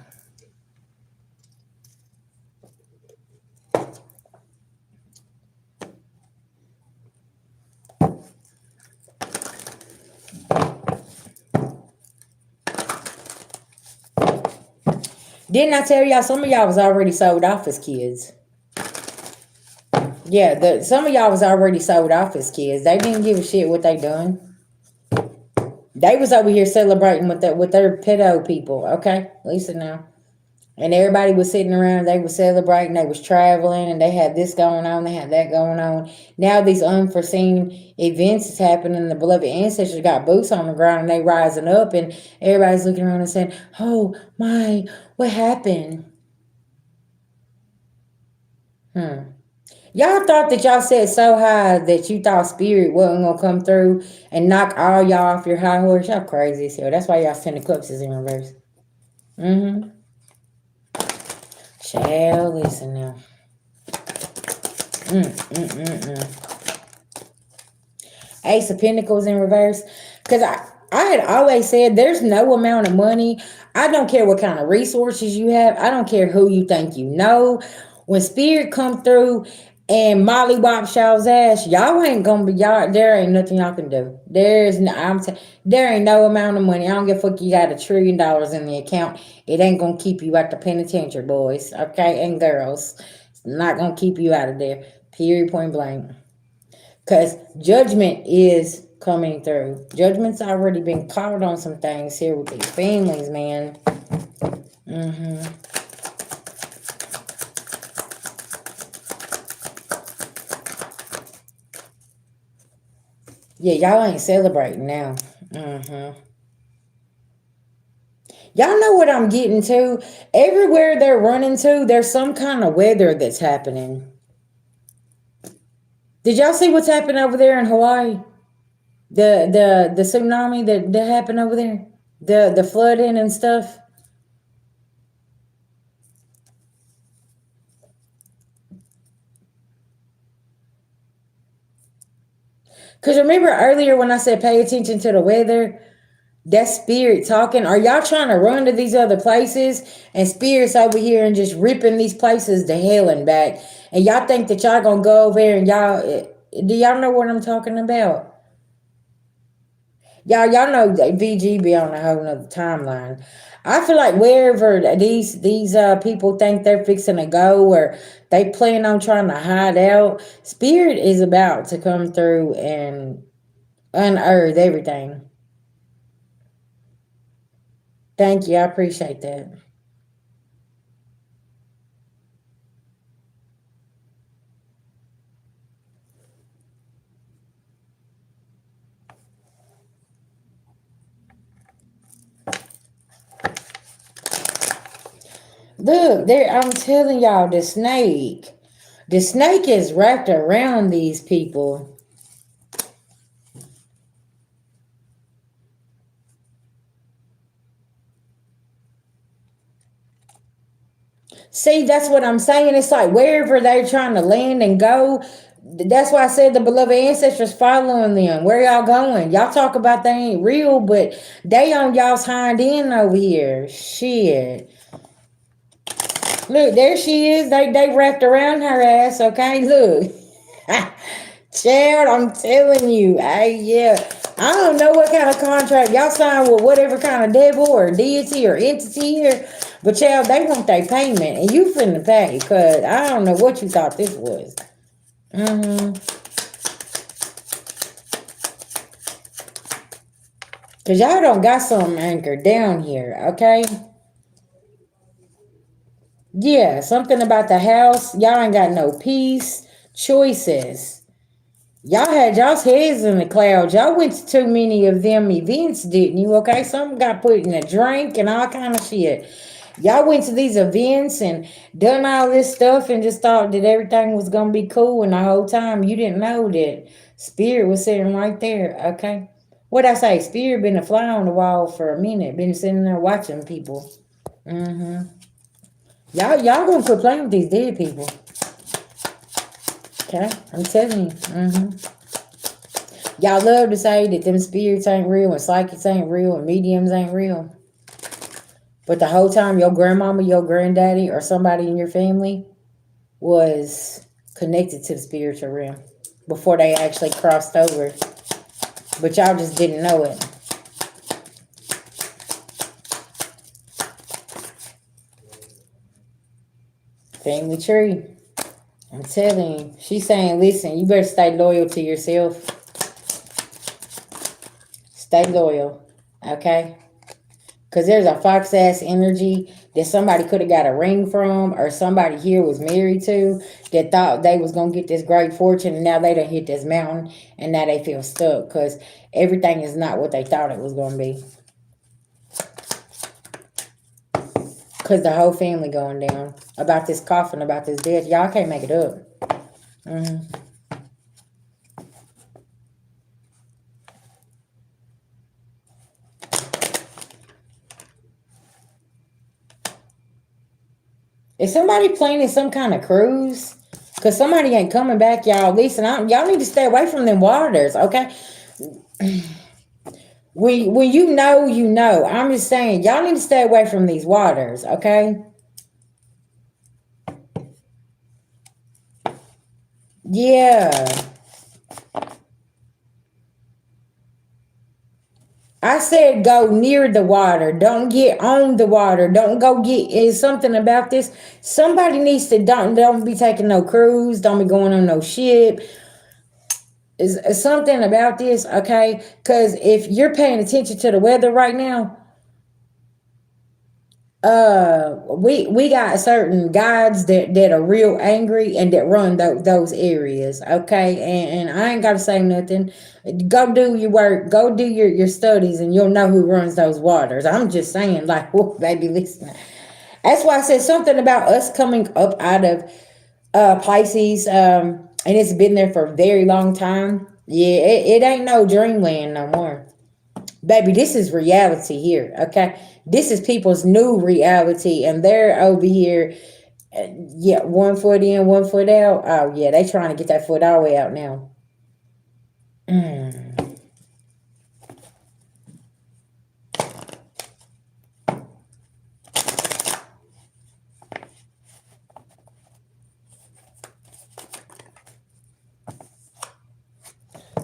Didn't I tell y'all some of y'all was already sold off as kids? Yeah, some of y'all was already sold off as kids. They didn't give a shit what they done. They was over here celebrating with their pedo people. Okay, listen now. And everybody was sitting around, they was celebrating, they was traveling, and they had this going on, they had that going on. Now these unforeseen events is happening. The beloved ancestors got boots on the ground, and they rising up, and everybody's looking around and saying, oh my, what happened? Y'all thought that y'all set so high that you thought spirit wasn't gonna come through and knock all y'all off your high horse. Y'all crazy as hell. That's why y'all sending cups is in reverse. Child, listen now. Ace of Pentacles in reverse. Because I had always said there's no amount of money. I don't care what kind of resources you have. I don't care who you think you know. When spirit come through and Molly Wop Shaw's ass, y'all ain't gonna be y'all. There ain't nothing y'all can do. There ain't no amount of money. I don't give a fuck. You got $1 trillion in the account. It ain't gonna keep you at the penitentiary, boys. Okay, and girls. It's not gonna keep you out of there. Period. Point blank. Because judgment is coming through. Judgment's already been called on some things here with these families, man. Yeah, y'all ain't celebrating now. Mm-hmm. Y'all know what I'm getting to? Everywhere they're running to, there's some kind of weather that's happening. Did y'all see what's happened over there in Hawaii? The tsunami that happened over there? The flooding and stuff? Because remember earlier when I said pay attention to the weather? That spirit talking. Are y'all trying to run to these other places? And spirits over here and just ripping these places to hell and back. And y'all think that y'all gonna go over there and y'all do y'all know what I'm talking about? Y'all know that VG be on a whole nother timeline. I feel like wherever these people think they're fixing to go or they plan on trying to hide out, spirit is about to come through and unearth everything. Thank you, I appreciate that. Look, there I'm telling y'all the snake. The snake is wrapped around these people. See, that's what I'm saying. It's like wherever they're trying to land and go. That's why I said the beloved ancestors following them. Where y'all going? Y'all talk about they ain't real, but they on y'all's hind end over here. Shit. Look, there she is. They wrapped around her ass. Okay, look. Child, I'm telling you. Yeah. I don't know what kind of contract y'all signed with whatever kind of devil or deity or entity here. But child, they want their payment. And you finna pay. Cause I don't know what you thought this was. Mm-hmm. Cause y'all don't got something anchored down here, okay? Yeah, something about the house. Y'all ain't got no peace. Choices. Y'all had y'all's heads in the clouds. Y'all went to too many of them events, didn't you? Okay, some got put in a drink and all kind of shit. Y'all went to these events and done all this stuff and just thought that everything was gonna be cool, and the whole time you didn't know that spirit was sitting right there. Okay, what I say? Spirit been a fly on the wall for a minute. Been sitting there watching people. Mm-hmm. Y'all gonna quit playing with these dead people. Okay, I'm telling you. Mm-hmm. Y'all love to say that them spirits ain't real and psychics ain't real and mediums ain't real. But the whole time your grandmama, your granddaddy, or somebody in your family was connected to the spiritual realm before they actually crossed over. But y'all just didn't know it. Family tree. I'm telling you. She's saying, listen, you better stay loyal to yourself. Stay loyal. Okay? Because there's a fox ass energy that somebody could have got a ring from or somebody here was married to that thought they was going to get this great fortune and now they done hit this mountain and now they feel stuck because everything is not what they thought it was going to be. Because the whole family going down about this coffin, about this death. Y'all can't make it up. Mm-hmm. Is somebody planning some kind of cruise? Because somebody ain't coming back, y'all. Listen, y'all need to stay away from them waters, okay? When you know, you know. I'm just saying, y'all need to stay away from these waters, okay? Yeah. I said go near the water. Don't get on the water. Don't go get is something about this. Somebody needs to don't be taking no cruise. Don't be going on no ship. Is something about this, okay? Because if you're paying attention to the weather right now, we got certain guides that are real angry and that run those areas, okay, and I ain't gotta say nothing. Go do your work, go do your studies, and you'll know who runs those waters. I'm just saying, like, whoa, baby, listen. That's why I said something about us coming up out of Pisces, and it's been there for a very long time. Yeah, it ain't no dreamland no more. Baby, this is reality here, okay? This is people's new reality, and they're over here, yeah, 1 foot in, 1 foot out. Oh, yeah, they trying to get that foot all the way out now. Mm.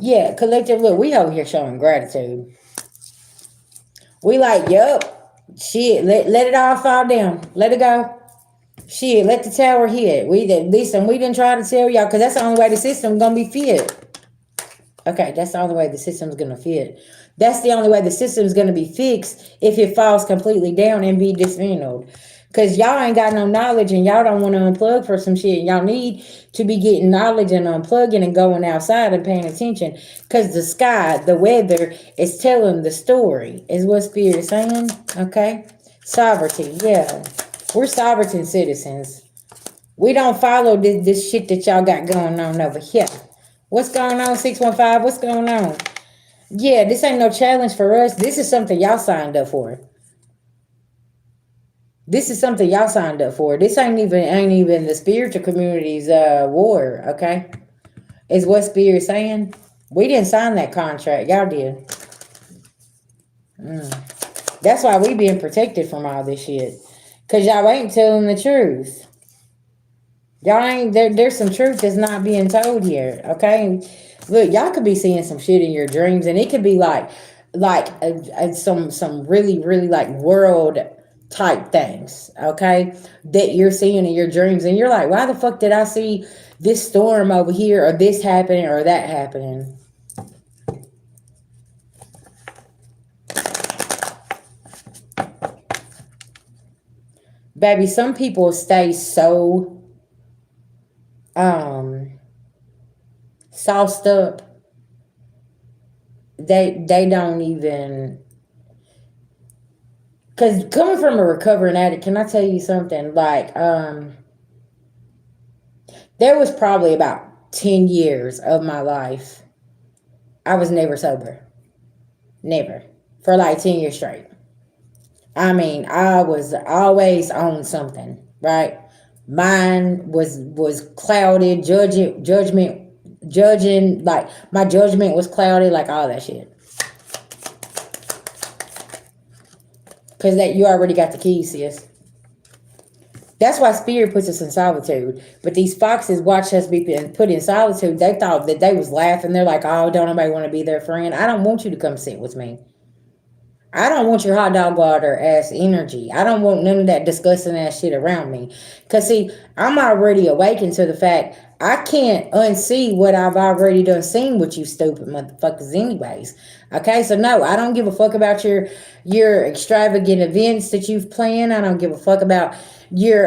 Yeah, collective, look, we over here showing gratitude. We like, yup, shit, let it all fall down. Let it go. Shit, let the tower hit. Listen, we didn't try to tell y'all, because that's the only way the system gonna be fit. Okay, that's the only way the system's gonna fit. That's the only way the system's gonna be fixed if it falls completely down and be dismantled. Cause y'all ain't got no knowledge and y'all don't want to unplug for some shit. Y'all need to be getting knowledge and unplugging and going outside and paying attention. Cause the sky, the weather is telling the story, is what Spirit is saying. Okay? Sovereignty, yeah. We're sovereign citizens. We don't follow this shit that y'all got going on over here. What's going on, 615? What's going on? Yeah, this ain't no challenge for us. This is something y'all signed up for. This is something y'all signed up for. This ain't even the spiritual community's war, okay? Is what Spirit's saying. We didn't sign that contract. Y'all did. That's why we being protected from all this shit. Cause y'all ain't telling the truth. Y'all ain't there's some truth that's not being told here, okay? Look, y'all could be seeing some shit in your dreams, and it could be some really like world type things, okay? That you're seeing in your dreams, and you're like, why the fuck did I see this storm over here, or this happening, or that happening? Baby, some people stay so sauced up, they don't even, because coming from a recovering addict, can I tell you something? Like, there was probably about 10 years of my life I was never sober. Never. For like 10 years straight. I mean, I was always on something, right? Mine was clouded, judging, like my judgment was clouded, like all that shit. Cause that you already got the keys, sis. That's why Spirit puts us in solitude. But these foxes watch us be put in solitude. They thought that they was laughing. They're like, oh, don't nobody want to be their friend. I don't want you to come sit with me. I don't want your hot dog water ass energy. I don't want none of that disgusting ass shit around me. Cause see, I'm already awakened to the fact I can't unsee what I've already done seen with you stupid motherfuckers anyways. Okay, so no, I don't give a fuck about your extravagant events that you've planned. I don't give a fuck about your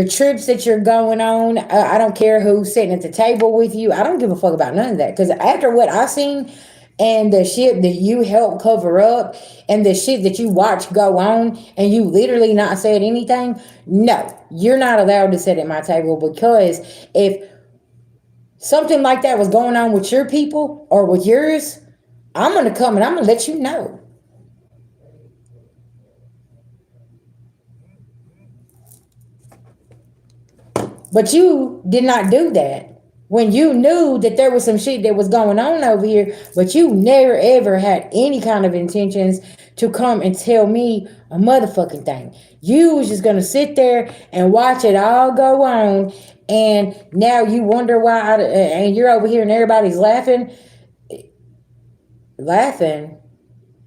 trips that you're going on. I don't care who's sitting at the table with you. I don't give a fuck about none of that. Cause after what I've seen, and the shit that you help cover up and the shit that you watch go on and you literally not said anything, no, you're not allowed to sit at my table, because if something like that was going on with your people or with yours, I'm going to come and I'm going to let you know. But you did not do that. When you knew that there was some shit that was going on over here, but you never ever had any kind of intentions to come and tell me a motherfucking thing. You was just gonna sit there and watch it all go on, and now you wonder why, and you're over here and everybody's laughing. Laughing.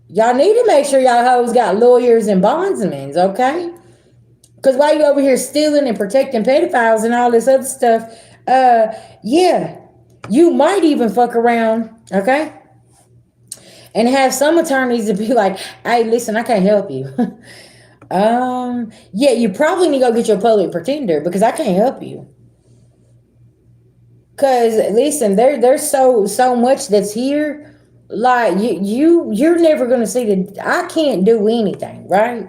Y'all need to make sure y'all hoes got lawyers and bondsmen, okay? Because while you over here stealing and protecting pedophiles and all this other stuff, yeah, you might even fuck around, okay? And have some attorneys to be like, hey, listen, I can't help you. Yeah, you probably need to go get your public pretender because I can't help you. Cause listen, there's so much that's here. Like you're never gonna see the. I can't do anything, right?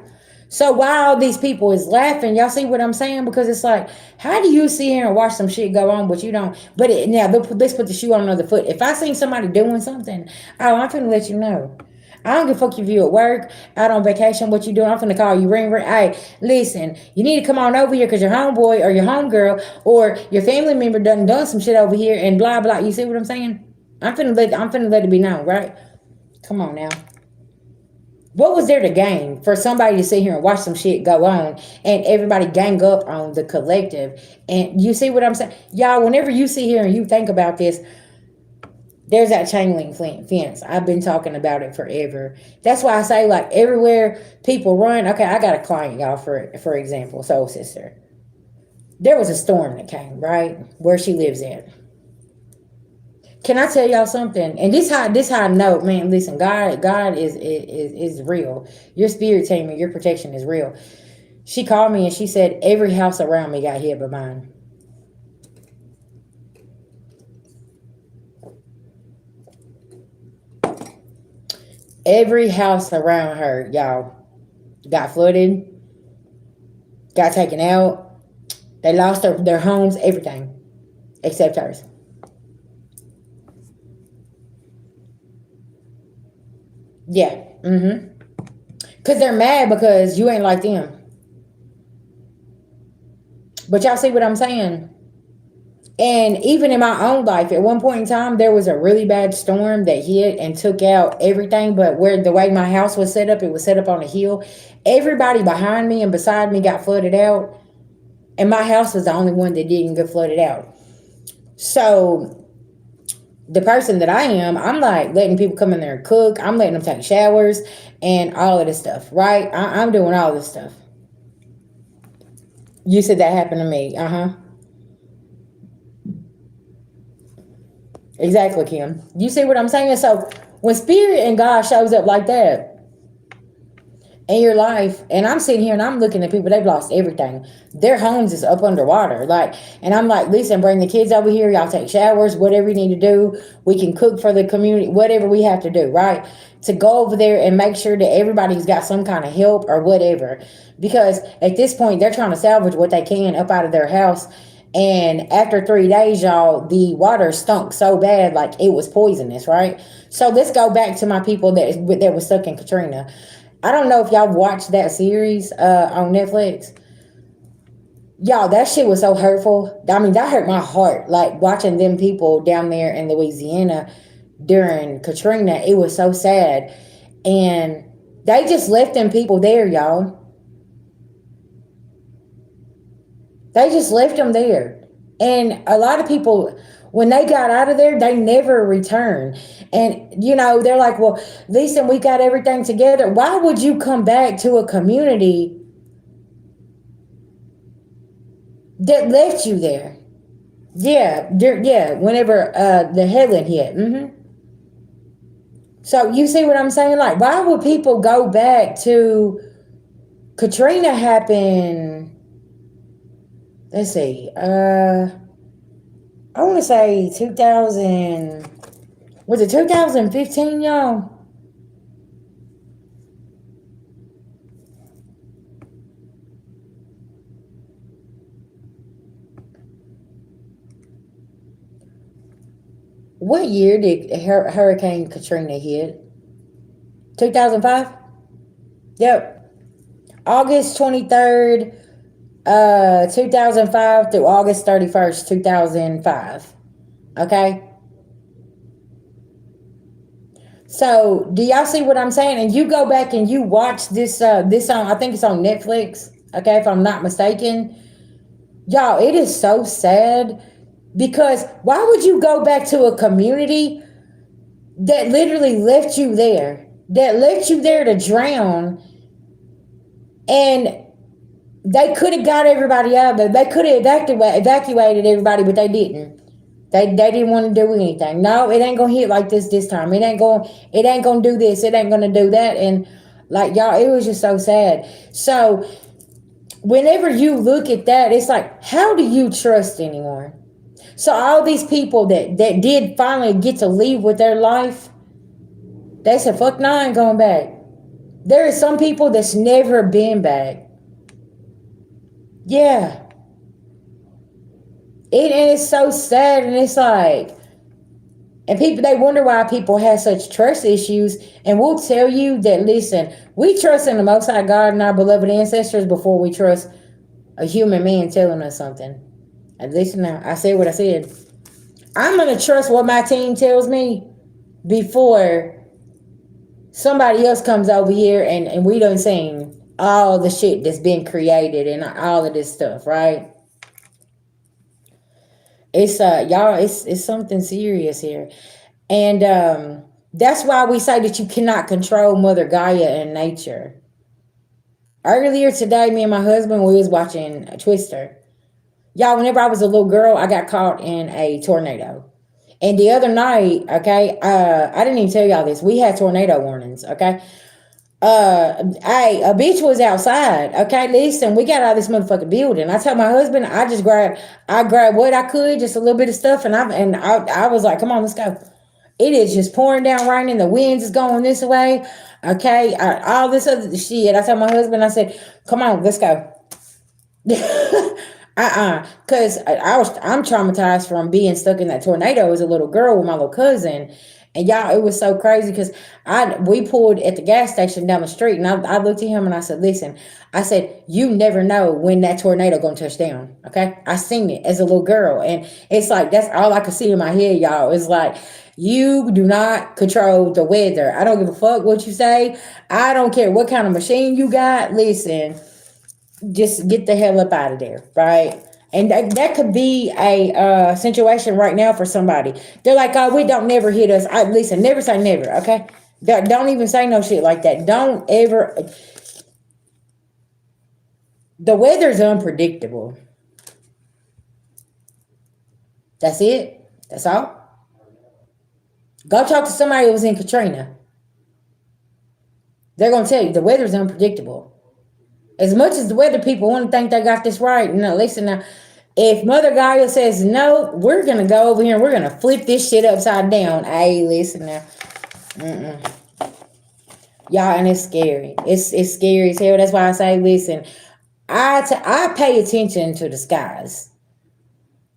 So why all these people is laughing? Y'all see what I'm saying? Because it's like, how do you sit here and watch some shit go on, but you don't? But now let's put the shoe on another foot. If I seen somebody doing something, oh, I'm finna let you know. I don't give a fuck if you at work, out on vacation, what you doing. I'm finna call you, ring, ring. Hey, listen, you need to come on over here because your homeboy or your homegirl or your family member done some shit over here and blah blah. You see what I'm saying? I'm finna let it be known, right? Come on now. What was there to gain for somebody to sit here and watch some shit go on and everybody gang up on the collective? And you see what I'm saying? Y'all, whenever you sit here and you think about this, there's that chain link fence. I've been talking about it forever. That's why I say, like, everywhere people run. Okay, I got a client, y'all, for example, soul sister. There was a storm that came, right? Where she lives at. Can I tell y'all something? And this how I know, man. Listen, God is real. Your spirit team and your protection is real. She called me and she said every house around me got hit but mine. Every house around her, y'all, got flooded, got taken out. They lost their homes, everything except hers. Yeah. Mm-hmm. Cause they're mad because you ain't like them. But y'all see what I'm saying? And even in my own life, at one point in time, there was a really bad storm that hit and took out everything. But where the way my house was set up, it was set up on a hill. Everybody behind me and beside me got flooded out, and my house was the only one that didn't get flooded out. So the person that I am, I'm like letting people come in there and cook. I'm letting them take showers and all of this stuff, right? I'm doing all this stuff. You said that happened to me. Uh huh. Exactly, Kim. You see what I'm saying? So when spirit and God shows up like that in your life, and I'm sitting here and I'm looking at people, they've lost everything. Their homes is up underwater. Like, and I'm like, listen, bring the kids over here, y'all take showers, whatever you need to do. We can cook for the community, whatever we have to do, right? To go over there and make sure that everybody's got some kind of help or whatever. Because at this point, they're trying to salvage what they can up out of their house. And after 3 days, y'all, the water stunk so bad, like it was poisonous, right? So let's go back to my people that was stuck in Katrina. I don't know if y'all watched that series on Netflix. Y'all, that shit was so hurtful. I mean, that hurt my heart. Like watching them people down there in Louisiana during Katrina, it was so sad. And they just left them people there, y'all. They just left them there. And a lot of people, when they got out of there, they never returned. And, they're like, well, listen, we got everything together. Why would you come back to a community that left you there? Yeah, yeah, whenever the headland hit. So you see what I'm saying? Like, why would people go back to Katrina happened? Let's see. I want to say 2000. Was it 2015, y'all? What year did Hurricane Katrina hit? 2005? Yep. August 23rd, 2005 through August 31st, 2005. Okay? So, do y'all see what I'm saying? And you go back and you watch this on, I think it's on Netflix, okay, if I'm not mistaken. Y'all, it is so sad because why would you go back to a community that literally left you there, that left you there to drown, and they could have got everybody out of there. They could have evacuated everybody, but they didn't. They didn't want to do anything. No, it ain't gonna hit like this time. It ain't gonna do this. It ain't gonna do that. And Like, y'all, it was just so sad. So whenever you look at that, it's like, how do you trust anymore? So all these people that did finally get to leave with their life, they said, fuck no, I ain't going back. There is some people that's never been back. Yeah. And it's so sad, and it's like, and people, they wonder why people have such trust issues. And we'll tell you that, listen, we trust in the Most High God and our beloved ancestors before we trust a human being telling us something. And listen now, I said what I said. I'm going to trust what my team tells me before somebody else comes over here and we done seen all the shit that's been created and all of this stuff, right? It's y'all, it's something serious here. And that's why we say that you cannot control Mother Gaia and nature. Earlier today, me and my husband, we was watching Twister. Y'all, whenever I was a little girl, I got caught in a tornado. And the other night, okay, I didn't even tell y'all this. We had tornado warnings, okay? Hey, a bitch was outside. Okay, listen, we got out of this motherfucking building. I told my husband, I grabbed what I could, just a little bit of stuff, and I was like, come on, let's go. It is just pouring down, raining. The winds is going this way. Okay, all this other shit. I told my husband, I said, come on, let's go. Because I'm traumatized from being stuck in that tornado as a little girl with my little cousin. And y'all, it was so crazy because we pulled at the gas station down the street, and I looked at him and I said, listen, I said, you never know when that tornado gonna touch down. Okay. I seen it as a little girl. And it's like, that's all I could see in my head, y'all. It's like, you do not control the weather. I don't give a fuck what you say. I don't care what kind of machine you got. Listen, just get the hell up out of there, right? And that could be a situation right now for somebody. They're like, oh, we don't never hit us. Listen, never say never, okay? Don't even say no shit like that. Don't ever. The weather's unpredictable. That's it. That's all. Go talk to somebody who was in Katrina. They're going to tell you the weather's unpredictable. As much as the weather people want to think they got this right, no, listen now. If Mother Gaia says no, we're going to go over here and we're going to flip this shit upside down. Hey, listen now. Y'all, and it's scary. It's scary as hell. That's why I say, listen, I pay attention to the skies.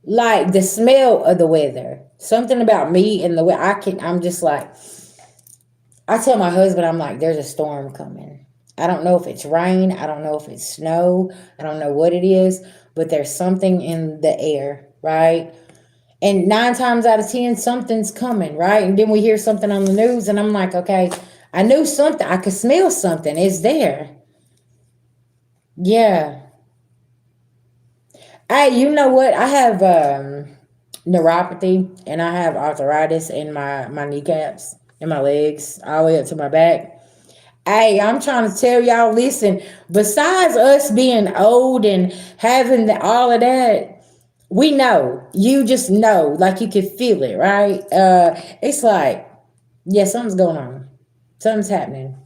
Like the smell of the weather. Something about me and the way I'm just like, I tell my husband, I'm like, there's a storm coming. I don't know if it's rain. I don't know if it's snow. I don't know what it is, but there's something in the air, right? And 9 times out of 10, something's coming, right? And then we hear something on the news, and I'm like, okay, I knew something. I could smell something. It's there. Yeah. You know what? I have neuropathy, and I have arthritis in my kneecaps, in my legs, all the way up to my back. Hey, I'm trying to tell y'all, listen, besides us being old and having all of that, we know. You just know, like you can feel it, right? It's like, yeah, something's going on. Something's happening.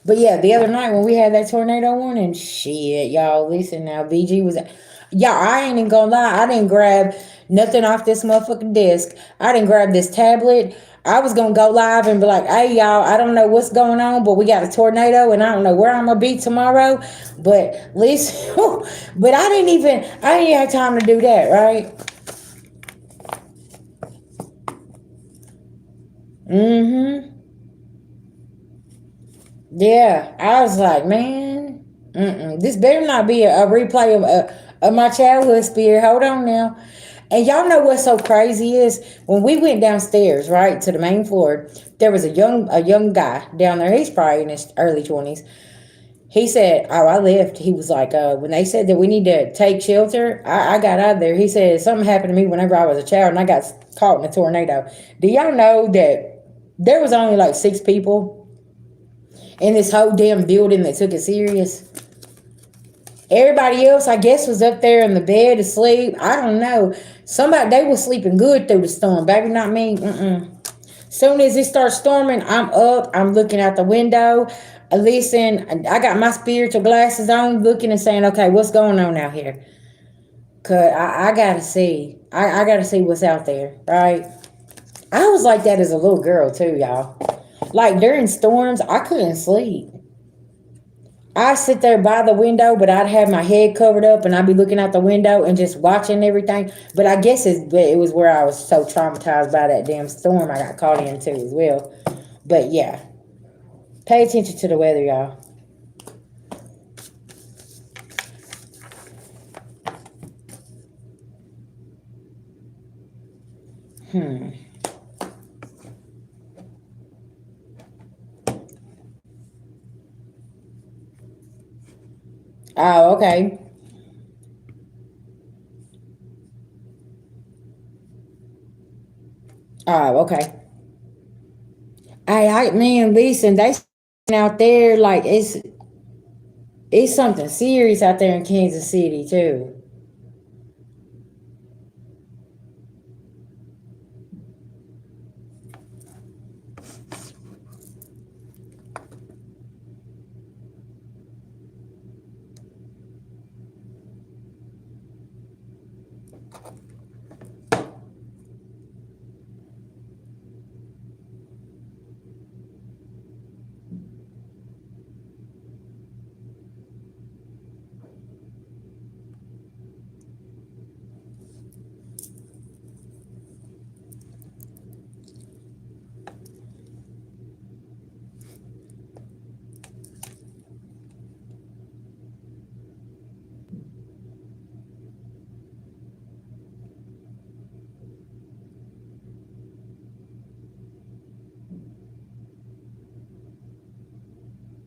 But yeah, the other night when we had that tornado warning, shit, y'all, listen now, BG was, y'all, I ain't even gonna lie, I didn't grab nothing off this motherfucking desk. I didn't grab this tablet. I was gonna go live and be like, hey y'all, I don't know what's going on, but we got a tornado and I don't know where I'm gonna be tomorrow. But listen, but I didn't have time to do that, right? Yeah, I was like, man, this better not be a replay of my childhood spirit. Hold on now. And y'all know what's so crazy is when we went downstairs, right, to the main floor, there was a young guy down there. He's probably in his early 20s. He said, oh, I left. He was like, when they said that we need to take shelter, I got out of there. He said, something happened to me whenever I was a child and I got caught in a tornado. Do y'all know that there was only like 6 people in this whole damn building that took it serious? Everybody else, I guess, was up there in the bed asleep. I don't know. They was sleeping good through the storm. Baby, not me. Soon as it starts storming, I'm up. I'm looking out the window. Listen, I got my spiritual glasses on, looking and saying, "Okay, what's going on out here?" Cause I gotta see. I gotta see what's out there, right? I was like that as a little girl too, y'all. Like during storms, I couldn't sleep. I sit there by the window, but I'd have my head covered up, and I'd be looking out the window and just watching everything. But I guess it was where I was so traumatized by that damn storm I got caught into as well. But yeah, pay attention to the weather, y'all. Hmm. Oh, okay. Oh, okay. Man, listen, they out there like it's something serious out there in Kansas City too.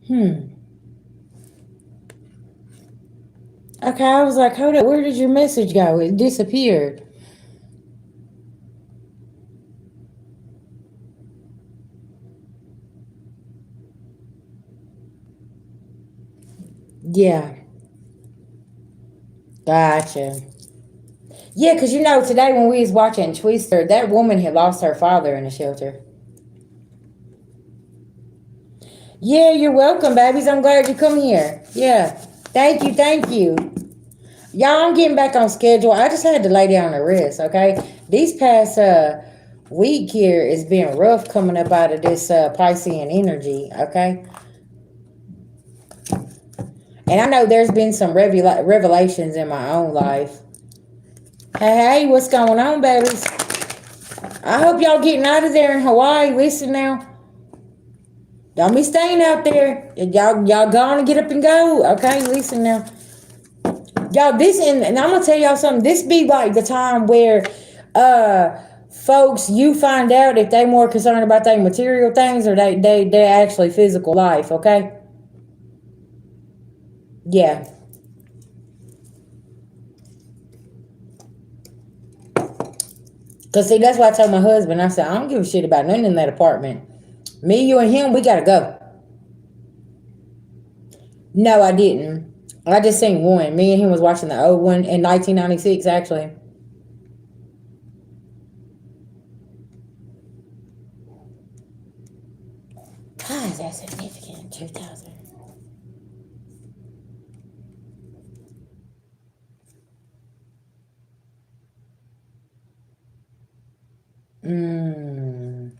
Hmm. Okay, I was like, hold up, where did your message go? It disappeared. Yeah, gotcha. Yeah, because today when we was watching Twister, that woman had lost her father in the shelter. Yeah, you're welcome, babies. I'm glad you come here. Yeah. Thank you, thank you. Y'all, I'm getting back on schedule. I just had to lay down and rest, okay? These past week here is being rough coming up out of this Piscean energy, okay? And I know there's been some revelations in my own life. Hey, what's going on, babies? I hope y'all getting out of there in Hawaii. Listen now. Don't be staying out there. Y'all gonna get up and go. Okay, listen now. Y'all, and I'm gonna tell y'all something. This be like the time where folks, you find out if they more concerned about their material things or they actually physical life, okay? Yeah. Cause see, that's why I told my husband, I said, I don't give a shit about nothing in that apartment. Me, you, and him, we gotta go. No, I didn't. I just seen one. Me and him was watching the old one in 1996, actually. God, is that significant? 2000. Mm.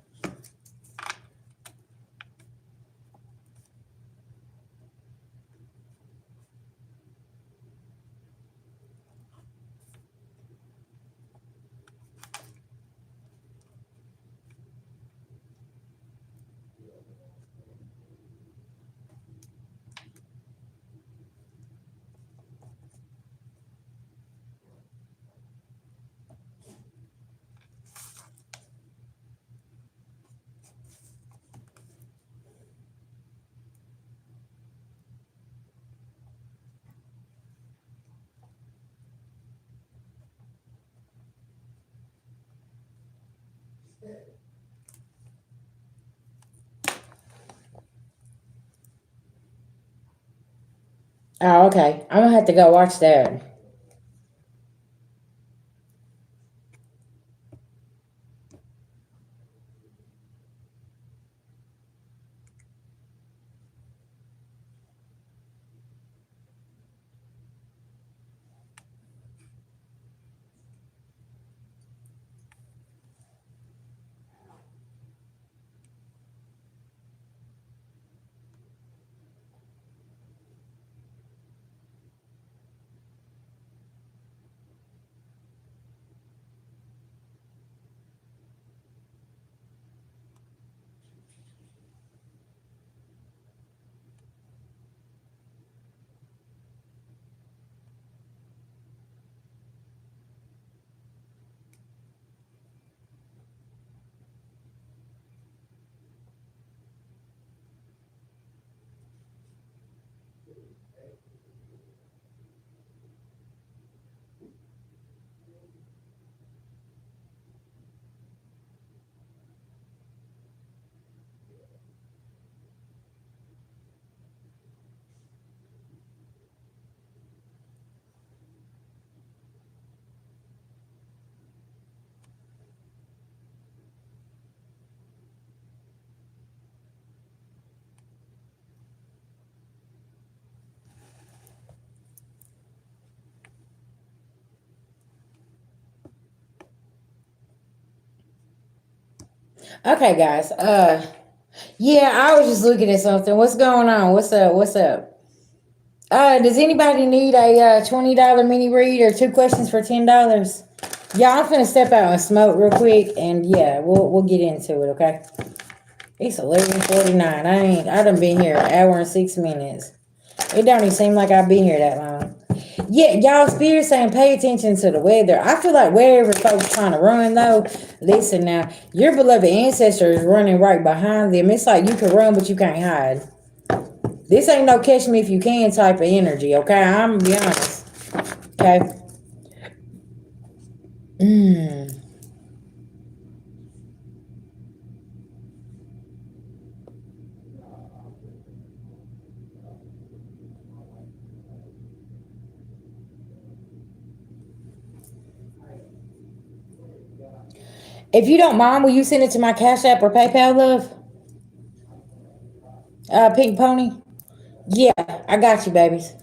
Oh, okay. I'm gonna have to go watch that. Okay, guys. Yeah, I was just looking at something. What's going on? What's up? What's up? Does anybody need a $20 mini read or two questions for $10? Yeah, I'm finna step out and smoke real quick, and yeah, we'll get into it. Okay. It's 11:49. I done been here an hour and 6 minutes. It don't even seem like I've been here that long. Yeah, y'all spirit saying pay attention to the weather. I feel like wherever folks trying to run though, listen now, your beloved ancestor is running right behind them. It's like you can run but you can't hide. This ain't no catch me if you can type of energy, okay? I'm gonna be honest. Okay. Mm. If you don't mind, will you send it to my Cash App or PayPal, love? Pink Pony? Yeah, I got you, babies.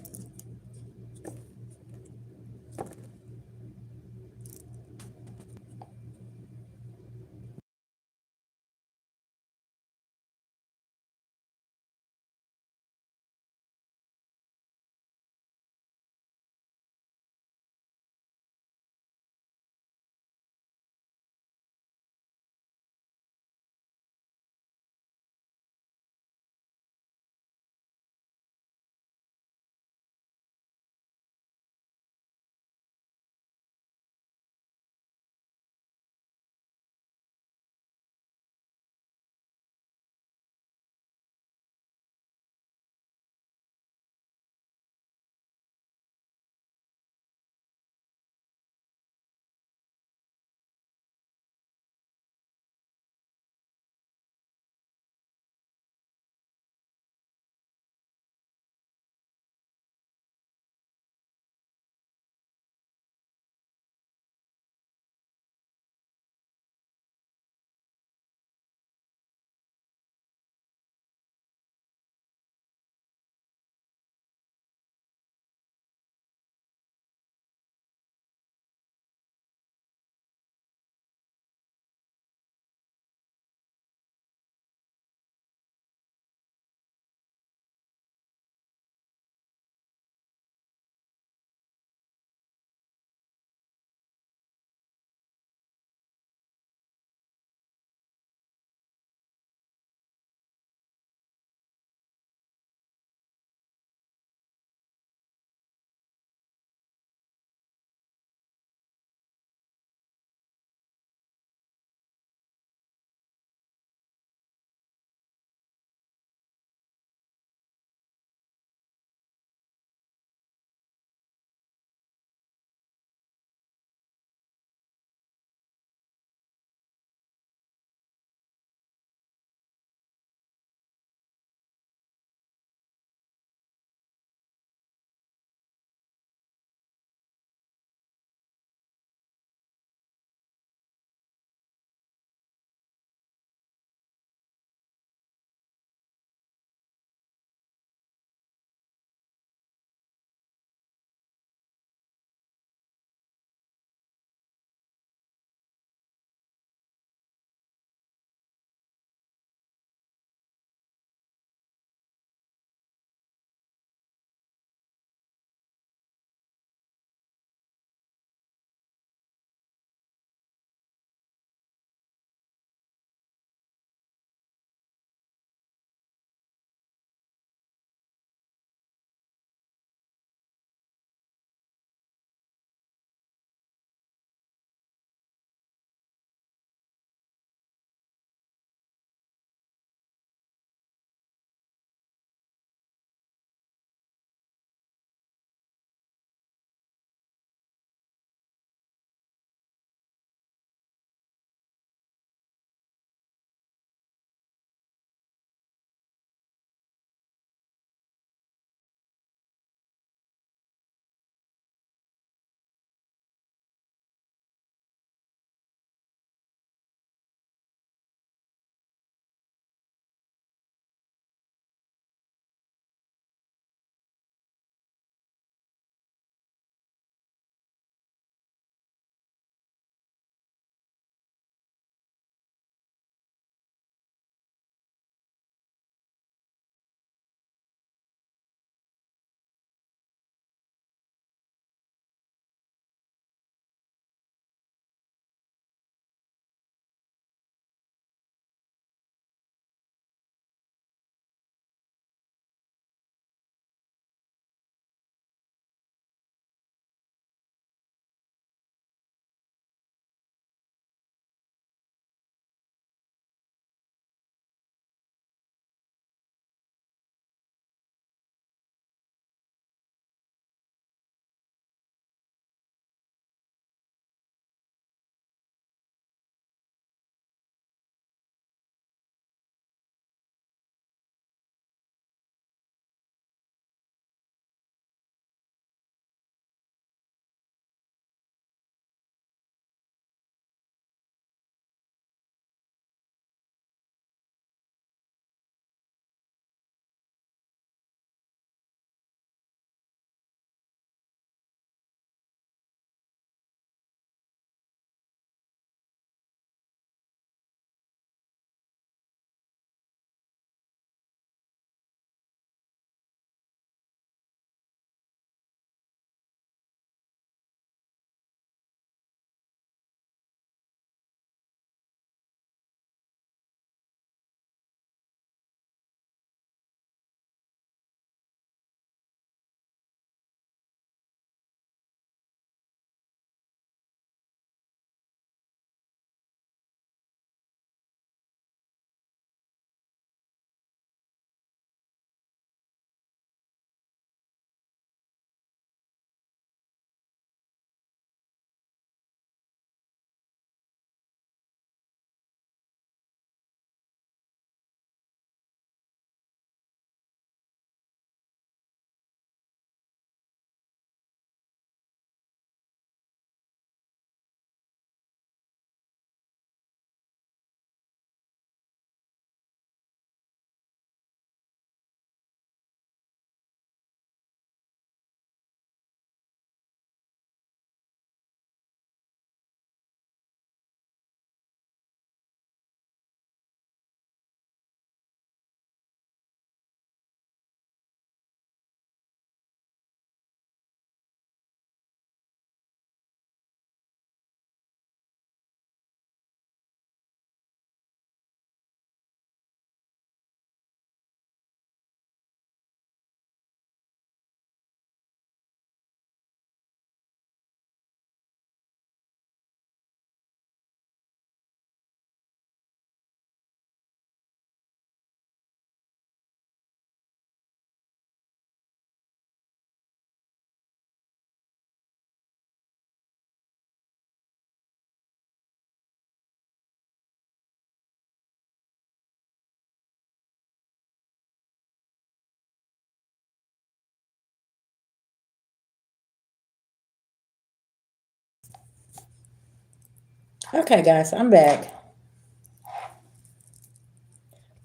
Okay, guys, I'm back.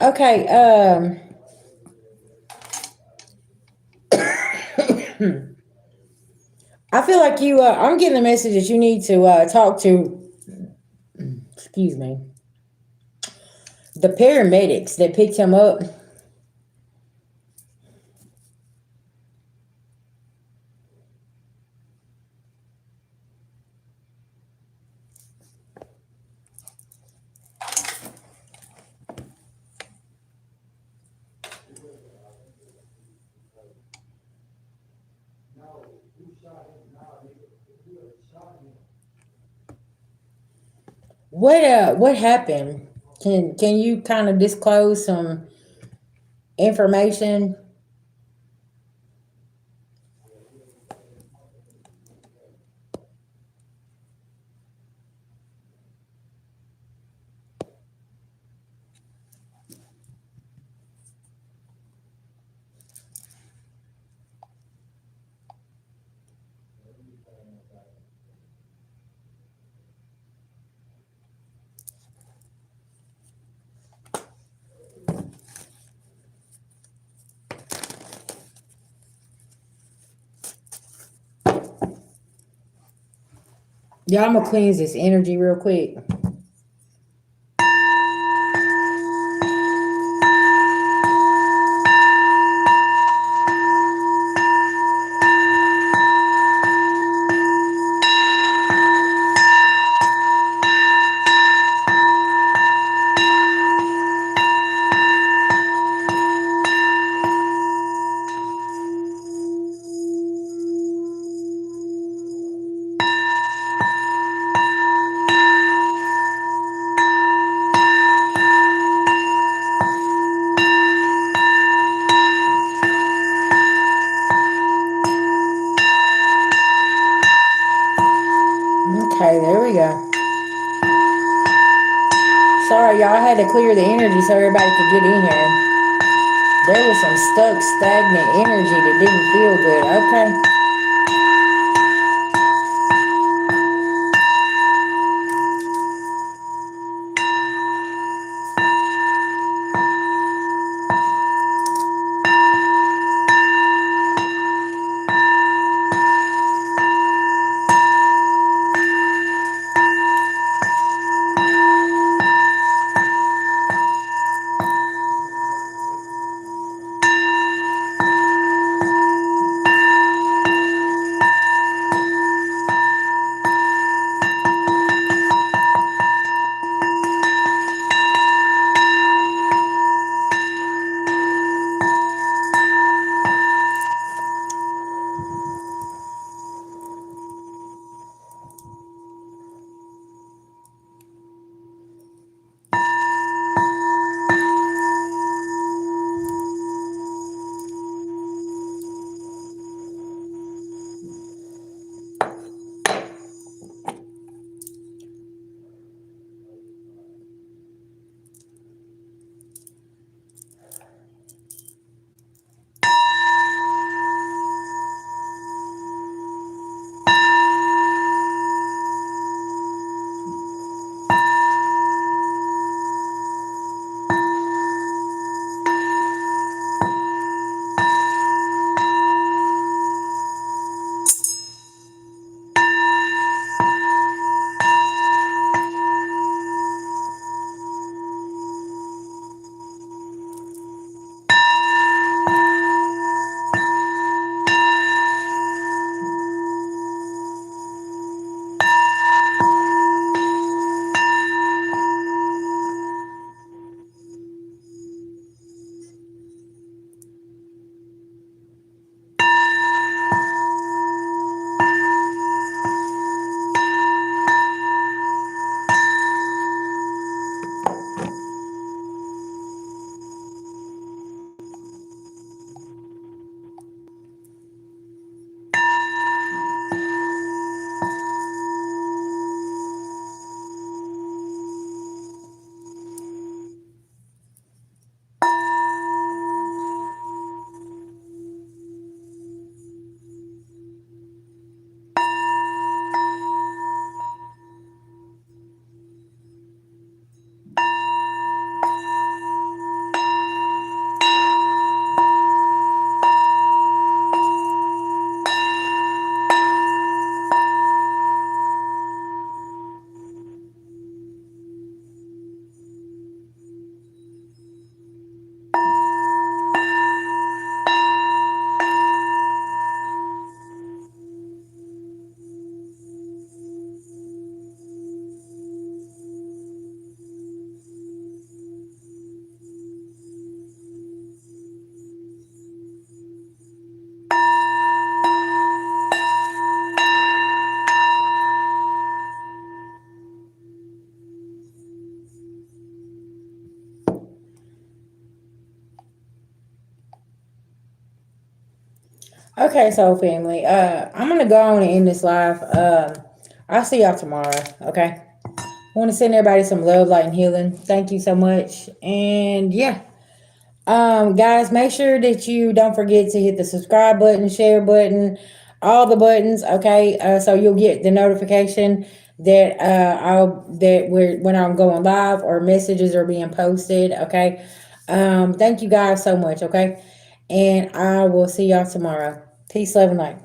Okay, I feel like you. I'm getting the message that you need to talk to. Excuse me. The paramedics that picked him up. What happened? Can you kind of disclose some information? Yeah, I'm gonna cleanse this energy real quick. Okay, there we go. Sorry, y'all. I had to clear the energy so everybody could get in here. There was some stuck, stagnant energy that didn't feel good. Okay. Okay, so family, I'm gonna go on and end this live. I'll see y'all tomorrow. Okay. I want to send everybody some love, light, and healing. Thank you so much. And yeah, guys, make sure that you don't forget to hit the subscribe button, share button, all the buttons. Okay, so you'll get the notification that we're when I'm going live or messages are being posted. Okay. Thank you guys so much. Okay, and I will see y'all tomorrow. Peace, love, and light.